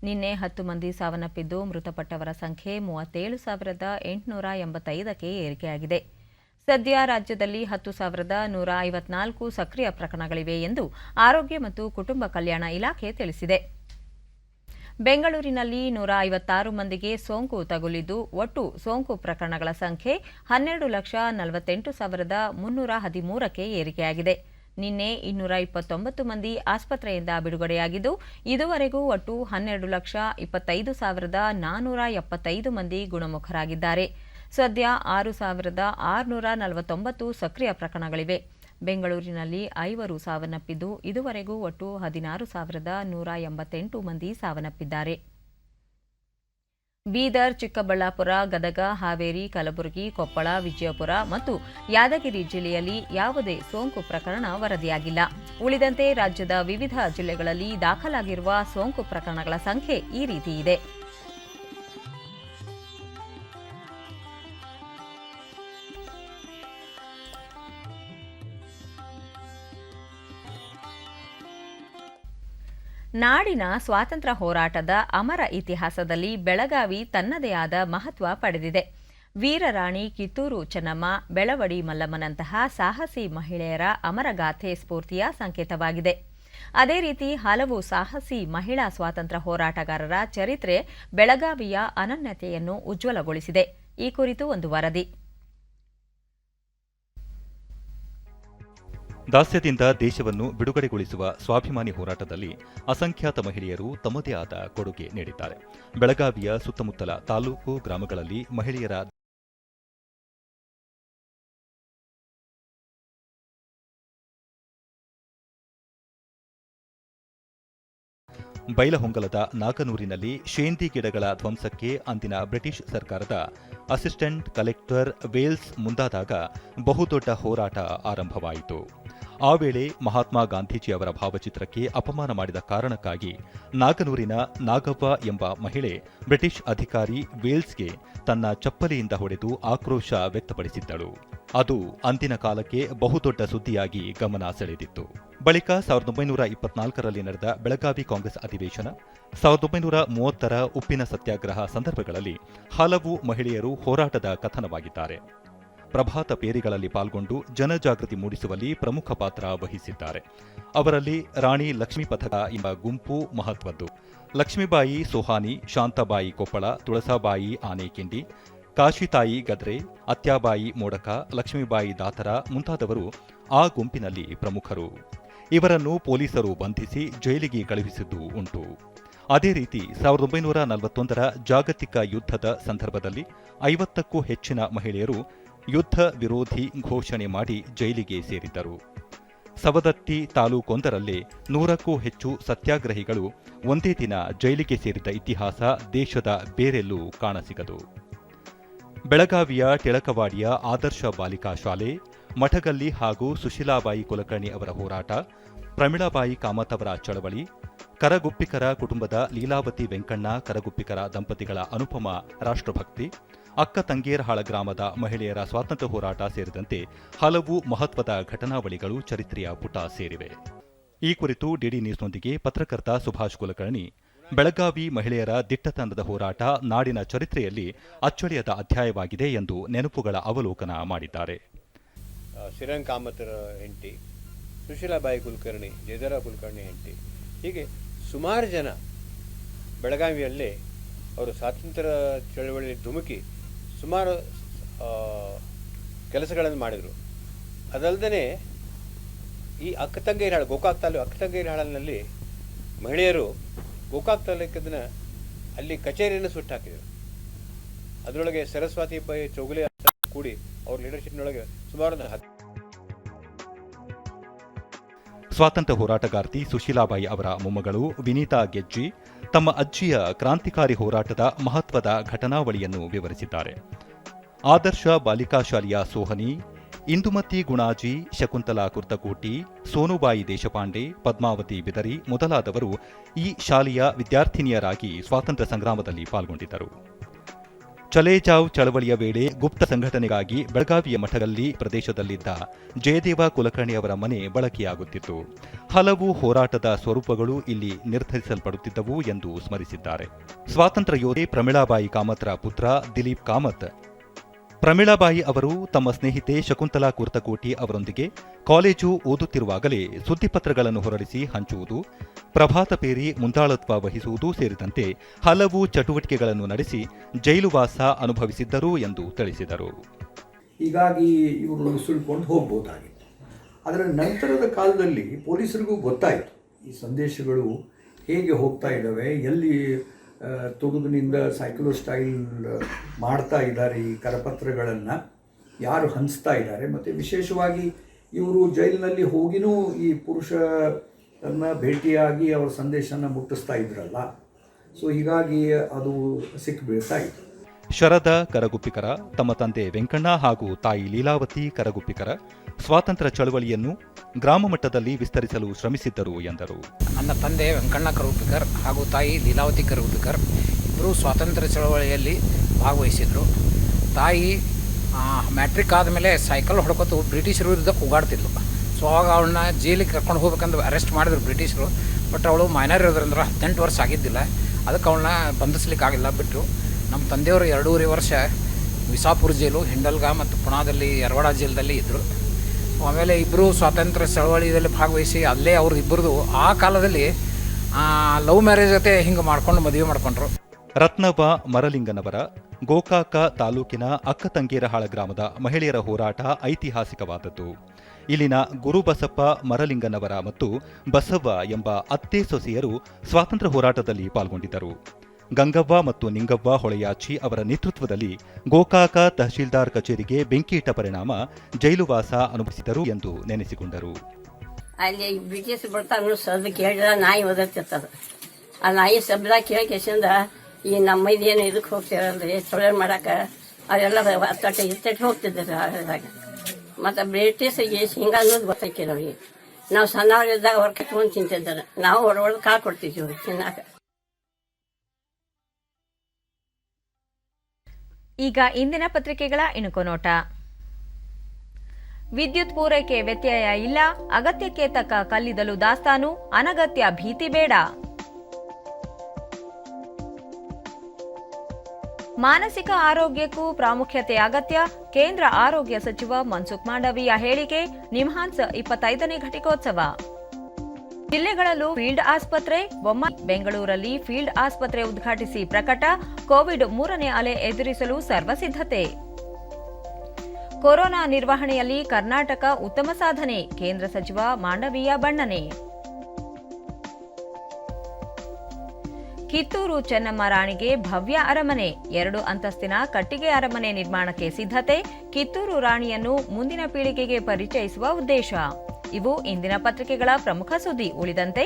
ನಿನ್ನೆ 10 ಮಂದಿ ಸಾವನ್ನಪ್ಪಿದ್ದು, ಮೃತಪಟ್ಟವರ ಸಂಖ್ಯೆ 37,885ಕ್ಕೆ ಏರಿಕೆಯಾಗಿದೆ. ಸದ್ಯ ರಾಜ್ಯದಲ್ಲಿ 10,154 ಸಕ್ರಿಯ ಪ್ರಕರಣಗಳಿವೆ ಎಂದು ಆರೋಗ್ಯ ಮತ್ತು ಕುಟುಂಬ ಕಲ್ಯಾಣ ಇಲಾಖೆ ತಿಳಿಸಿದೆ. ಬೆಂಗಳೂರಿನಲ್ಲಿ 156 ಮಂದಿಗೆ ಸೋಂಕು ತಗುಲಿದ್ದು, ಒಟ್ಟು ಸೋಂಕು ಪ್ರಕರಣಗಳ ಸಂಖ್ಯೆ 12,48,313ಕ್ಕೆ ಏರಿಕೆಯಾಗಿದೆ. ನಿನ್ನೆ 229 ಮಂದಿ ಆಸ್ಪತ್ರೆಯಿಂದ ಬಿಡುಗಡೆಯಾಗಿದ್ದು, ಇದುವರೆಗೂ ಒಟ್ಟು 12,25,475 ಮಂದಿ ಗುಣಮುಖರಾಗಿದ್ದಾರೆ. ಸದ್ಯ 6,649 ಸಕ್ರಿಯ ಪ್ರಕರಣಗಳಿವೆ. ಬೆಂಗಳೂರಿನಲ್ಲಿ 5 ಸಾವನ್ನಪ್ಪಿದ್ದು, ಇದುವರೆಗೂ ಒಟ್ಟು 16,188 ಮಂದಿ ಸಾವನ್ನಪ್ಪಿದ್ದಾರೆ. ಬೀದರ್, ಚಿಕ್ಕಬಳ್ಳಾಪುರ, ಗದಗ, ಹಾವೇರಿ, ಕಲಬುರಗಿ, ಕೊಪ್ಪಳ, ವಿಜಯಪುರ ಮತ್ತು ಯಾದಗಿರಿ ಜಿಲ್ಲೆಯಲ್ಲಿ ಯಾವುದೇ ಸೋಂಕು ಪ್ರಕರಣ ವರದಿಯಾಗಿಲ್ಲ. ಉಳಿದಂತೆ ರಾಜ್ಯದ ವಿವಿಧ ಜಿಲ್ಲೆಗಳಲ್ಲಿ ದಾಖಲಾಗಿರುವ ಸೋಂಕು ಪ್ರಕರಣಗಳ ಸಂಖ್ಯೆ ಈ ರೀತಿ ಇದೆ. ನಾಡಿನ ಸ್ವಾತಂತ್ರ್ಯ ಹೋರಾಟದ ಅಮರ ಇತಿಹಾಸದಲ್ಲಿ ಬೆಳಗಾವಿ ತನ್ನದೇ ಆದ ಮಹತ್ವ ಪಡೆದಿದೆ. ವೀರರಾಣಿ ಕಿತ್ತೂರು ಚೆನ್ನಮ್ಮ, ಬೆಳವಡಿ ಮಲ್ಲಮ್ಮನಂತಹ ಸಾಹಸಿ ಮಹಿಳೆಯರ ಅಮರಗಾಥೆ ಸ್ಫೂರ್ತಿಯ ಸಂಕೇತವಾಗಿದೆ. ಅದೇ ರೀತಿ ಹಲವು ಸಾಹಸಿ ಮಹಿಳಾ ಸ್ವಾತಂತ್ರ್ಯ ಹೋರಾಟಗಾರರ ಚರಿತ್ರೆ ಬೆಳಗಾವಿಯ ಅನನ್ಯತೆಯನ್ನು ಉಜ್ವಲಗೊಳಿಸಿದೆ. ಈ ಕುರಿತು ಒಂದು ವರದಿ. ದಾಸ್ಯದಿಂದ ದೇಶವನ್ನು ಬಿಡುಗಡೆಗೊಳಿಸುವ ಸ್ವಾಭಿಮಾನಿ ಹೋರಾಟದಲ್ಲಿ ಅಸಂಖ್ಯಾತ ಮಹಿಳೆಯರು ತಮ್ಮದೇ ಆದ ಕೊಡುಗೆ ನೀಡಿದ್ದಾರೆ. ಬೆಳಗಾವಿಯ ಸುತ್ತಮುತ್ತಲ ತಾಲೂಕು ಗ್ರಾಮಗಳಲ್ಲಿ ಮಹಿಳೆಯರ ಬೈಲಹೊಂಗಲದ ನಾಗನೂರಿನಲ್ಲಿ ಶೇಂದಿ ಗಿಡಗಳ ಧ್ವಂಸಕ್ಕೆ ಅಂದಿನ ಬ್ರಿಟಿಷ್ ಸರ್ಕಾರದ ಅಸಿಸ್ಟೆಂಟ್ ಕಲೆಕ್ಟರ್ ವೇಲ್ಸ್ ಮುಂದಾದಾಗ ಬಹುದೊಡ್ಡ ಹೋರಾಟ ಆರಂಭವಾಯಿತು. ಆ ವೇಳೆ ಮಹಾತ್ಮ ಗಾಂಧೀಜಿಯವರ ಭಾವಚಿತ್ರಕ್ಕೆ ಅಪಮಾನ ಮಾಡಿದ ಕಾರಣಕ್ಕಾಗಿ ನಾಗನೂರಿನ ನಾಗವ್ವ ಎಂಬ ಮಹಿಳೆ ಬ್ರಿಟಿಷ್ ಅಧಿಕಾರಿ ವೇಲ್ಸ್ಗೆ ತನ್ನ ಚಪ್ಪಲಿಯಿಂದ ಹೊಡೆದು ಆಕ್ರೋಶ ವ್ಯಕ್ತಪಡಿಸಿದ್ದಳು. ಅದು ಅಂದಿನ ಕಾಲಕ್ಕೆ ಬಹುದೊಡ್ಡ ಸುದ್ದಿಯಾಗಿ ಗಮನ ಸೆಳೆದಿತ್ತು. ಬಳಿಕ 1924ರಲ್ಲಿ ನಡೆದ ಬೆಳಗಾವಿ ಕಾಂಗ್ರೆಸ್ ಅಧಿವೇಶನ, 1930ರ ಉಪ್ಪಿನ ಸತ್ಯಾಗ್ರಹ ಸಂದರ್ಭಗಳಲ್ಲಿ ಹಲವು ಮಹಿಳೆಯರು ಹೋರಾಟದ ಕಥನವಾಗಿದ್ದಾರೆ. ಪ್ರಭಾತ ಪೇರಿಗಳಲ್ಲಿ ಪಾಲ್ಗೊಂಡು ಜನಜಾಗೃತಿ ಮೂಡಿಸುವಲ್ಲಿ ಪ್ರಮುಖ ಪಾತ್ರ ವಹಿಸಿದ್ದಾರೆ. ಅವರಲ್ಲಿ ರಾಣಿ ಲಕ್ಷ್ಮೀ ಪಥಕ ಎಂಬ ಗುಂಪು ಮಹತ್ವದ್ದು. ಲಕ್ಷ್ಮೀಬಾಯಿ ಸೋಹಾನಿ, ಶಾಂತಾಬಾಯಿ ಕೊಪ್ಪಳ, ತುಳಸಾಬಾಯಿ ಆನೇಕಿಂಡಿ, ಕಾಶಿತಾಯಿ ಗದ್ರೆ, ಅತ್ಯಾಬಾಯಿ ಮೋಡಕ, ಲಕ್ಷ್ಮೀಬಾಯಿ ದಾತರ ಮುಂತಾದವರು ಆ ಗುಂಪಿನಲ್ಲಿ ಪ್ರಮುಖರು. ಇವರನ್ನು ಪೊಲೀಸರು ಬಂಧಿಸಿ ಜೈಲಿಗೆ ಕಳುಹಿಸಿದ್ದು ಉಂಟು. ಅದೇ ರೀತಿ 1941ರ ಜಾಗತಿಕ ಯುದ್ಧದ ಸಂದರ್ಭದಲ್ಲಿ 50ಕ್ಕೂ ಹೆಚ್ಚಿನ ಮಹಿಳೆಯರು ಯುದ್ಧ ವಿರೋಧಿ ಘೋಷಣೆ ಮಾಡಿ ಜೈಲಿಗೆ ಸೇರಿದ್ದರು. ಸವದತ್ತಿ ತಾಲೂಕೊಂದರಲ್ಲೇ 100ಕ್ಕೂ ಹೆಚ್ಚು ಸತ್ಯಾಗ್ರಹಿಗಳು ಒಂದೇ ದಿನ ಜೈಲಿಗೆ ಸೇರಿದ ಇತಿಹಾಸ ದೇಶದ ಬೇರೆಲ್ಲೂ ಕಾಣಸಿಗದು. ಬೆಳಗಾವಿಯ ಟಿಳಕವಾಡಿಯ ಆದರ್ಶ ಬಾಲಿಕಾ ಶಾಲೆ, ಮಠಗಲ್ಲಿ ಹಾಗೂ ಸುಶೀಲಾಬಾಯಿ ಕುಲಕರ್ಣಿ ಅವರ ಹೋರಾಟ, ಪ್ರಮೀಳಾಬಾಯಿ ಕಾಮತ್ ಅವರ ಚಳವಳಿ, ಕರಗುಪ್ಪಿಕರ ಕುಟುಂಬದ ಲೀಲಾವತಿ ವೆಂಕಣ್ಣ ಕರಗುಪ್ಪಿಕರ ದಂಪತಿಗಳ ಅನುಪಮ ರಾಷ್ಟ್ರಭಕ್ತಿ, ಅಕ್ಕ ತಂಗೇರಹಾಳ ಗ್ರಾಮದ ಮಹಿಳೆಯರ ಸ್ವಾತಂತ್ರ್ಯ ಹೋರಾಟ ಸೇರಿದಂತೆ ಹಲವು ಮಹತ್ವದ ಘಟನಾವಳಿಗಳು ಚರಿತ್ರೆಯ ಪುಟ ಸೇರಿವೆ. ಈ ಕುರಿತು ಡಿಡಿ ನ್ಯೂಸ್ನೊಂದಿಗೆ ಪತ್ರಕರ್ತ ಸುಭಾಷ್ ಕುಲಕರ್ಣಿ, ಬೆಳಗಾವಿ ಮಹಿಳೆಯರ ದಿಟ್ಟತನದ ಹೋರಾಟ ನಾಡಿನ ಚರಿತ್ರೆಯಲ್ಲಿ ಅಚ್ಚಳಿಯದ ಅಧ್ಯಾಯವಾಗಿದೆ ಎಂದು ನೆನಪುಗಳ ಅವಲೋಕನ ಮಾಡಿದ್ದಾರೆ. ಶ್ರೀರಂಗ ಕಾಮತರ ಹೆಂಡತಿ, ಸುಶೀಲಾಬಾಯಿ ಕುಲಕರ್ಣಿ, ಜಯಧರ ಕುಲಕರ್ಣಿ ಹೆಂಡತಿ, ಹೀಗೆ ಸುಮಾರು ಜನ ಬೆಳಗಾವಿಯಲ್ಲಿ ಅವರು ಸ್ವಾತಂತ್ರ್ಯ ಚಳವಳಿಯಲ್ಲಿ ಧುಮುಕಿ ಸುಮಾರು ಕೆಲಸಗಳನ್ನು ಮಾಡಿದರು. ಅದಲ್ಲದೆ ಈ ಅಕ್ಕತಂಗೇರಹಾಳ, ಗೋಕಾಕ್ ತಾಲೂಕು ಅಕ್ಕತಂಗೇರಹಾಳನಲ್ಲಿ ಮಹಿಳೆಯರು ಗೋಕಾಕ್ ತಾಲೂಕದನ್ನ ಅಲ್ಲಿ ಕಚೇರಿಯನ್ನು ಸುಟ್ಟು ಹಾಕಿದರು. ಅದರೊಳಗೆ ಸರಸ್ವತಿ ಬೈ ಚೌಗುಲೆ ಕೂಡಿ ಅವ್ರ ಲೀಡರ್ಶಿಪ್ನೊಳಗೆ ಸುಮಾರು ಸ್ವಾತಂತ್ರ್ಯ ಹೋರಾಟಗಾರ್ತಿ ಸುಶೀಲಾಬಾಯಿ ಅವರ ಮೊಮ್ಮಗಳು ವಿನೀತಾ ಗೆಜ್ಜಿ ತಮ್ಮ ಅಜ್ಜಿಯ ಕ್ರಾಂತಿಕಾರಿ ಹೋರಾಟದ ಮಹತ್ವದ ಘಟನಾವಳಿಯನ್ನು ವಿವರಿಸಿದ್ದಾರೆ. ಆದರ್ಶ ಬಾಲಿಕಾ ಶಾಲೆಯ ಸೋಹನಿ, ಇಂದುಮತಿ ಗುಣಾಜಿ, ಶಕುಂತಲಾ ಕುರ್ತಕೋಟಿ, ಸೋನುಬಾಯಿ ದೇಶಪಾಂಡೆ, ಪದ್ಮಾವತಿ ಬಿದರಿ ಮೊದಲಾದವರು ಈ ಶಾಲೆಯ ವಿದ್ಯಾರ್ಥಿನಿಯರಾಗಿ ಸ್ವಾತಂತ್ರ್ಯ ಸಂಗ್ರಾಮದಲ್ಲಿ ಪಾಲ್ಗೊಂಡಿದ್ದರು. ಚಲೇಜಾವ್ ಚಳವಳಿಯ ವೇಳೆ ಗುಪ್ತ ಸಂಘಟನೆಗಾಗಿ ಬೆಳಗಾವಿಯ ಮಠಗಲ್ಲಿ ಪ್ರದೇಶದಲ್ಲಿದ್ದ ಜಯದೇವ ಕುಲಕರ್ಣಿ ಅವರ ಮನೆ ಬಳಕೆಯಾಗುತ್ತಿತ್ತು. ಹಲವು ಹೋರಾಟದ ಸ್ವರೂಪಗಳು ಇಲ್ಲಿ ನಿರ್ಧರಿಸಲ್ಪಡುತ್ತಿದ್ದವು ಎಂದು ಸ್ಮರಿಸಿದ್ದಾರೆ. ಸ್ವಾತಂತ್ರ್ಯ ಯೋಧೆ ಪ್ರಮೀಳಾಬಾಯಿ ಕಾಮತ್ರ ಪುತ್ರ ದಿಲೀಪ್ ಕಾಮತ್, ಪ್ರಮೀಳಾಬಾಯಿ ಅವರು ತಮ್ಮ ಸ್ನೇಹಿತೆ ಶಕುಂತಲಾ ಕುರ್ತಕೋಟಿ ಅವರೊಂದಿಗೆ ಕಾಲೇಜು ಓದುತ್ತಿರುವಾಗಲೇ ಸುದ್ದಿಪತ್ರಗಳನ್ನು ಹೊರಡಿಸಿ ಹಂಚುವುದು, ಪ್ರಭಾತ ಪೇರಿ ಮುಂದಾಳತ್ವ ವಹಿಸುವುದು ಸೇರಿದಂತೆ ಹಲವು ಚಟುವಟಿಕೆಗಳನ್ನು ನಡೆಸಿ ಜೈಲುವಾಸ ಅನುಭವಿಸಿದ್ದರು ಎಂದು ತಿಳಿಸಿದರು. ಹೀಗಾಗಿ ಇವರು ಸುಳ್ಕೊಂಡು ಹೋಗ್ಬೋದಾಗಿತ್ತು. ಅದರ ನಂತರದ ಕಾಲದಲ್ಲಿ ಪೊಲೀಸರಿಗೂ ಗೊತ್ತಾಯಿತು ಈ ಸಂದೇಶಗಳು ಹೇಗೆ ಹೋಗ್ತಾ ಇದ್ದಾವೆ, ಎಲ್ಲಿ ತೊಗದಿನಿಂದ ಸೈಕ್ಲೋ ಸ್ಟೈಲ್ ಮಾಡ್ತಾ ಇದ್ದಾರೆ, ಈ ಕರಪತ್ರಗಳನ್ನು ಯಾರು ಹಂಚ್ತಾ ಇದ್ದಾರೆ, ಮತ್ತು ವಿಶೇಷವಾಗಿ ಇವರು ಜೈಲಿನಲ್ಲಿ ಹೋಗಿನೂ ಈ ಪುರುಷರನ್ನ ಭೇಟಿಯಾಗಿ ಅವರ ಸಂದೇಶನ ಮುಟ್ಟಿಸ್ತಾ ಇದ್ರಲ್ಲ. ಸೊ ಹೀಗಾಗಿ ಅದು ಸಿಕ್ಕಿಬೀಳ್ತಾ ಇತ್ತು. ಶರದ ಕರಗುಪ್ಪಿಕರ ತಮ್ಮ ತಂದೆ ವೆಂಕಣ್ಣ ಹಾಗೂ ತಾಯಿ ಲೀಲಾವತಿ ಕರಗುಪ್ಪಿಕರ ಸ್ವಾತಂತ್ರ್ಯ ಚಳವಳಿಯನ್ನು ಗ್ರಾಮ ಮಟ್ಟದಲ್ಲಿ ವಿಸ್ತರಿಸಲು ಶ್ರಮಿಸಿದ್ದರು ಎಂದರು. ನನ್ನ ತಂದೆ ವೆಂಕಣ್ಣ ಕರಗುಪ್ಪಿಕರ್ ಹಾಗೂ ತಾಯಿ ಲೀಲಾವತಿ ಕರಗುಪ್ಪಿಕರ್ ಇಬ್ಬರು ಸ್ವಾತಂತ್ರ್ಯ ಚಳವಳಿಯಲ್ಲಿ ಭಾಗವಹಿಸಿದರು. ತಾಯಿ ಮ್ಯಾಟ್ರಿಕ್ ಆದಮೇಲೆ ಸೈಕಲ್ ಹೊಡ್ಕೊತು ಬ್ರಿಟಿಷರ ವಿರುದ್ಧ ಕೂಗಾಡ್ತಿದ್ಲು. ಸೊ ಆವಾಗ ಅವಳನ್ನ ಜೈಲಿಗೆ ಕರ್ಕೊಂಡು ಹೋಗ್ಬೇಕಂದ್ರೆ ಅರೆಸ್ಟ್ ಮಾಡಿದ್ರು ಬ್ರಿಟಿಷರು. ಬಟ್ ಅವಳು ಮೈನರ್ ಇರೋದ್ರಿಂದ 18 ವರ್ಷ ಆಗಿದ್ದಿಲ್ಲ, ಅದಕ್ಕೆ ಅವಳನ್ನ ಬಂಧಿಸ್ಲಿಕ್ಕಾಗಿಲ್ಲ, ಬಿಟ್ಟರು. ನಮ್ಮ ತಂದೆಯವರು 2.5 ವರ್ಷ ವಿಸಾಪುರ ಜೈಲು, ಹಿಂಡಲ್ಗ ಮತ್ತು ಪುಣಾದಲ್ಲಿ ಯರವಾಡ ಜೈಲದಲ್ಲಿ ಇದ್ದರು. ಆಮೇಲೆ ಇಬ್ಬರು ಸ್ವಾತಂತ್ರ್ಯ ಚಳವಳಿಯಲ್ಲಿ ಭಾಗವಹಿಸಿ ಅಲ್ಲೇ ಅವ್ರು ಇಬ್ಬರದು ಆ ಕಾಲದಲ್ಲಿ ಲವ್ ಮ್ಯಾರೇಜ್ ಜೊತೆ ಹಿಂಗೆ ಮಾಡ್ಕೊಂಡು ಮದುವೆ ಮಾಡ್ಕೊಂಡ್ರು. ರತ್ನವ್ವ ಮರಲಿಂಗನವರ ಗೋಕಾಕ ತಾಲೂಕಿನ ಅಕ್ಕತಂಗೇರಹಾಳ ಗ್ರಾಮದ ಮಹಿಳೆಯರ ಹೋರಾಟ ಐತಿಹಾಸಿಕವಾದದ್ದು. ಇಲ್ಲಿನ ಗುರುಬಸಪ್ಪ ಮರಲಿಂಗನವರ ಮತ್ತು ಬಸವ್ವ ಎಂಬ ಅತ್ತೆ ಸೊಸೆಯರು ಸ್ವಾತಂತ್ರ್ಯ ಹೋರಾಟದಲ್ಲಿ ಪಾಲ್ಗೊಂಡಿದ್ದರು. ಗಂಗವ್ವ ಮತ್ತು ನಿಂಗವ್ವ ಹೊಳೆಯಾಚಿ ಅವರ ನೇತೃತ್ವದಲ್ಲಿ ಗೋಕಾಕ ತಹಶೀಲ್ದಾರ್ ಕಚೇರಿಗೆ ಬೆಂಕಿ ಇಟ್ಟ ಪರಿಣಾಮ ಜೈಲುವಾಸ ಅನುಭವಿಸಿದರು ಎಂದು ನೆನೆಸಿಕೊಂಡರು. ಅಲ್ಲಿ ಬ್ರಿಟಿಷ್ ಬರ್ತಾನು ಸದ್ದು ಕೇಳಿದ್ರೆ ನಾಯಿ ಓದತ್ತಿರ್ತದ. ಆ ನಾಯಿ ಶಬ್ದ ಕೇಳಿಕೆಸಿಂದ ಈ ನಮ್ಮ ಇದೇನು ಇದಕ್ಕೆ ಹೋಗ್ತಿರಲ್ರಿ ತೊಳೆ ಮಾಡಾಕ ಅದೆಲ್ಲ ಅತ್ತಟ್ಟೆ ಇತ್ತಟ್ಟೆ ಹೋಗ್ತಿದ್ದರು ಆದಾಗ. ಮತ್ತು ಬ್ರಿಟಿಷ್ಗೆ ಹಿಂಗ ಅನ್ನೋದು ಗೊತ್ತಾಕಿ ನಮಗೆ. ನಾವು ಸಣ್ಣವರಿದ್ದಾಗ ಅವ್ರ ಕಟ್ಕೊಂಡು ತಿಂತಿದ್ದಾರೆ. ನಾವು ಹೊಡೆದು ಕಾಳು ಕೊಡ್ತಿದ್ವಿ ತಿನ್ನಾಕ. ಈಗ ಇಂದಿನ ಪತ್ರಿಕೆಗಳ ಇಣುಕು ನೋಟ. ವಿದ್ಯುತ್ ಪೂರೈಕೆ ವ್ಯತ್ಯಯ ಇಲ್ಲ, ಅಗತ್ಯಕ್ಕೆ ತಕ್ಕ ಕಲ್ಲಿದ್ದಲು ದಾಸ್ತಾನು, ಅನಗತ್ಯ ಭೀತಿ ಬೇಡ. ಮಾನಸಿಕ ಆರೋಗ್ಯಕ್ಕೂ ಪ್ರಾಮುಖ್ಯತೆ ಅಗತ್ಯ, ಕೇಂದ್ರ ಆರೋಗ್ಯ ಸಚಿವ ಮನ್ಸುಖ್ ಮಾಂಡವೀಯ ಹೇಳಿಕೆ. ನಿಮ್ಹಾನ್ಸ್ 25ನೇ ಘಟಿಕೋತ್ಸವ. ಜಿಲ್ಲೆಗಳಲ್ಲೂ ಫೀಲ್ಡ್ ಆಸ್ಪತ್ರೆ, ಬೊಮ್ಮಾಯಿ ಬೆಂಗಳೂರಲ್ಲಿ ಫೀಲ್ಡ್ ಆಸ್ಪತ್ರೆ ಉದ್ಘಾಟಿಸಿ ಪ್ರಕಟ. ಕೋವಿಡ್ 3ನೇ ಅಲೆ ಎದುರಿಸಲು ಸರ್ವಸಿದ್ಧತೆ. ಕೊರೋನಾ ನಿರ್ವಹಣೆಯಲ್ಲಿ ಕರ್ನಾಟಕ ಉತ್ತಮ ಸಾಧನೆ, ಕೇಂದ್ರ ಸಚಿವ ಮಾಂಡವೀಯ ಬಣ್ಣನೆ. ಕಿತ್ತೂರು ಚೆನ್ನಮ್ಮ ರಾಣಿಗೆ ಭವ್ಯ ಅರಮನೆ, 2 ಅಂತಸ್ತಿನ ಕಟ್ಟಿಗೆ ಅರಮನೆ ನಿರ್ಮಾಣಕ್ಕೆ ಸಿದ್ಧತೆ. ಕಿತ್ತೂರು ರಾಣಿಯನ್ನು ಮುಂದಿನ ಪೀಳಿಗೆಗೆ ಪರಿಚಯಿಸುವ ಉದ್ದೇಶ. ಇವು ಇಂದಿನ ಪತ್ರಿಕೆಗಳ ಪ್ರಮುಖ ಸುದ್ದಿ. ಉಳಿದಂತೆ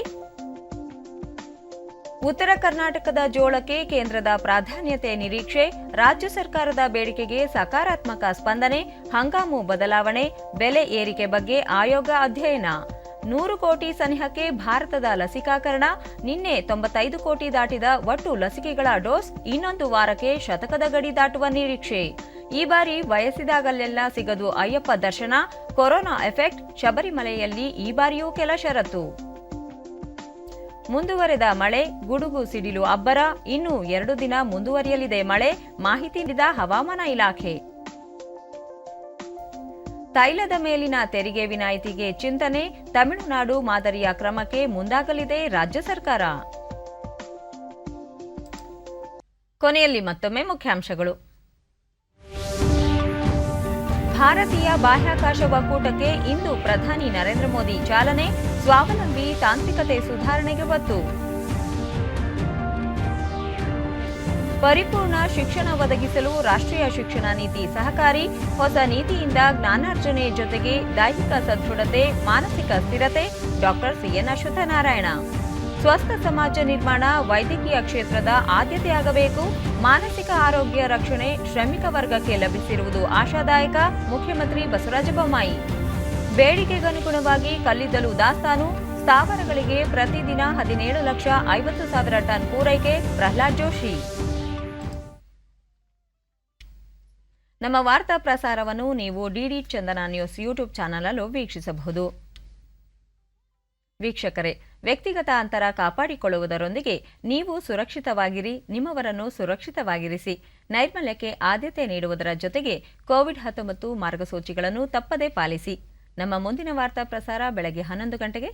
ಉತ್ತರ ಕರ್ನಾಟಕದ ಜೋಳಕ್ಕೆ ಕೇಂದ್ರದ ಪ್ರಾಧಾನ್ಯತೆ ನಿರೀಕ್ಷೆ, ರಾಜ್ಯ ಸರ್ಕಾರದ ಬೇಡಿಕೆಗೆ ಸಕಾರಾತ್ಮಕ ಸ್ಪಂದನೆ, ಹಂಗಾಮು ಬದಲಾವಣೆ, ಬೆಲೆ ಏರಿಕೆ ಬಗ್ಗೆ ಆಯೋಗ ಅಧ್ಯಯನ. 100 ಕೋಟಿ ಸನಿಹಕ್ಕೆ ಭಾರತದ ಲಸಿಕಾಕರಣ, ನಿನ್ನೆ 95 ಕೋಟಿ ದಾಟಿದ ಒಟ್ಟು ಲಸಿಕೆಗಳ ಡೋಸ್, ಇನ್ನೊಂದು ವಾರಕ್ಕೆ ಶತಕದ ಗಡಿ ದಾಟುವ ನಿರೀಕ್ಷೆ. ಈ ಬಾರಿ ಬಯಸಿದಾಗಲೆಲ್ಲ ಸಿಗದು ಅಯ್ಯಪ್ಪ ದರ್ಶನ, ಕೊರೋನಾ ಎಫೆಕ್ಟ್, ಶಬರಿಮಲೆಯಲ್ಲಿ ಈ ಬಾರಿಯೂ ಕೆಲ ಷರತ್ತು. ಮುಂದುವರೆದ ಮಳೆ, ಗುಡುಗು ಸಿಡಿಲು ಅಬ್ಬರ, ಇನ್ನೂ 2 ದಿನ ಮುಂದುವರಿಯಲಿದೆ ಮಳೆ, ಮಾಹಿತಿ ನೀಡಿದ ಹವಾಮಾನ ಇಲಾಖೆ. ತೈಲದ ಮೇಲಿನ ತೆರಿಗೆ ವಿನಾಯಿತಿಗೆ ಚಿಂತನೆ, ತಮಿಳುನಾಡು ಮಾದರಿಯ ಕ್ರಮಕ್ಕೆ ಮುಂದಾಗಲಿದೆ ರಾಜ್ಯ ಸರ್ಕಾರ. ಕೊನೆಯಲ್ಲಿ ಮತ್ತೊಮ್ಮೆ ಮುಖ್ಯಾಂಶಗಳು. ಭಾರತೀಯ ಬಾಹ್ಯಾಕಾಶ ಒಕ್ಕೂಟಕ್ಕೆ ಇಂದು ಪ್ರಧಾನಿ ನರೇಂದ್ರ ಮೋದಿ ಚಾಲನೆ, ಸ್ವಾವಲಂಬಿ ತಾಂತ್ರಿಕತೆ ಸುಧಾರಣೆಗೆ ಒತ್ತು. ಪರಿಪೂರ್ಣ ಶಿಕ್ಷಣ ಒದಗಿಸಲು ರಾಷ್ಟ್ರೀಯ ಶಿಕ್ಷಣ ನೀತಿ ಸಹಕಾರಿ, ಹೊಸ ನೀತಿಯಿಂದ ಜ್ಞಾನಾರ್ಜನೆ ಜೊತೆಗೆ ದೈಹಿಕ ಸದೃಢತೆ, ಮಾನಸಿಕ ಸ್ಥಿರತೆ. Doctor CN Ashwathnarayan. ಸ್ವಸ್ಥ ಸಮಾಜ ನಿರ್ಮಾಣ ವೈದ್ಯಕೀಯ ಕ್ಷೇತ್ರದ ಆದ್ಯತೆಯಾಗಬೇಕು, ಮಾನಸಿಕ ಆರೋಗ್ಯ ರಕ್ಷಣೆ ಶ್ರಮಿಕ ವರ್ಗಕ್ಕೆ ಲಭಿಸಿರುವುದು ಆಶಾದಾಯಕ. ಮುಖ್ಯಮಂತ್ರಿ ಬಸವರಾಜ ಬೊಮ್ಮಾಯಿ. ಬೇಡಿಕೆಗನುಗುಣವಾಗಿ ಕಲ್ಲಿದ್ದಲು ದಾಸ್ತಾನು, ಸ್ಥಾವರಗಳಿಗೆ ಪ್ರತಿದಿನ 17,50,000 ಟನ್ ಪೂರೈಕೆ. ಪ್ರಹ್ಲಾದ್ ಜೋಶಿ. ನಮ್ಮ ವಾರ್ತಾ ಪ್ರಸಾರವನ್ನು ನೀವು ಡಿಡಿ ಚಂದನ ನ್ಯೂಸ್ ಯೂಟ್ಯೂಬ್ ಚಾನೆಲ್ ಅಲ್ಲೂ ವೀಕ್ಷಿಸಬಹುದು. ವೀಕ್ಷಕರೇ, ವ್ಯಕ್ತಿಗತ ಅಂತರ ಕಾಪಾಡಿಕೊಳ್ಳುವುದರೊಂದಿಗೆ ನೀವು ಸುರಕ್ಷಿತವಾಗಿರಿ, ನಿಮ್ಮವರನ್ನು ಸುರಕ್ಷಿತವಾಗಿರಿಸಿ. ನೈರ್ಮಲ್ಯಕ್ಕೆ ಆದ್ಯತೆ ನೀಡುವುದರ ಜೊತೆಗೆ ಕೋವಿಡ್-19 ಮಾರ್ಗಸೂಚಿಗಳನ್ನು ತಪ್ಪದೇ ಪಾಲಿಸಿ. ನಮ್ಮ ಮುಂದಿನ ವಾರ್ತಾ ಪ್ರಸಾರ ಬೆಳಗ್ಗೆ 11 ಗಂಟೆಗೆ.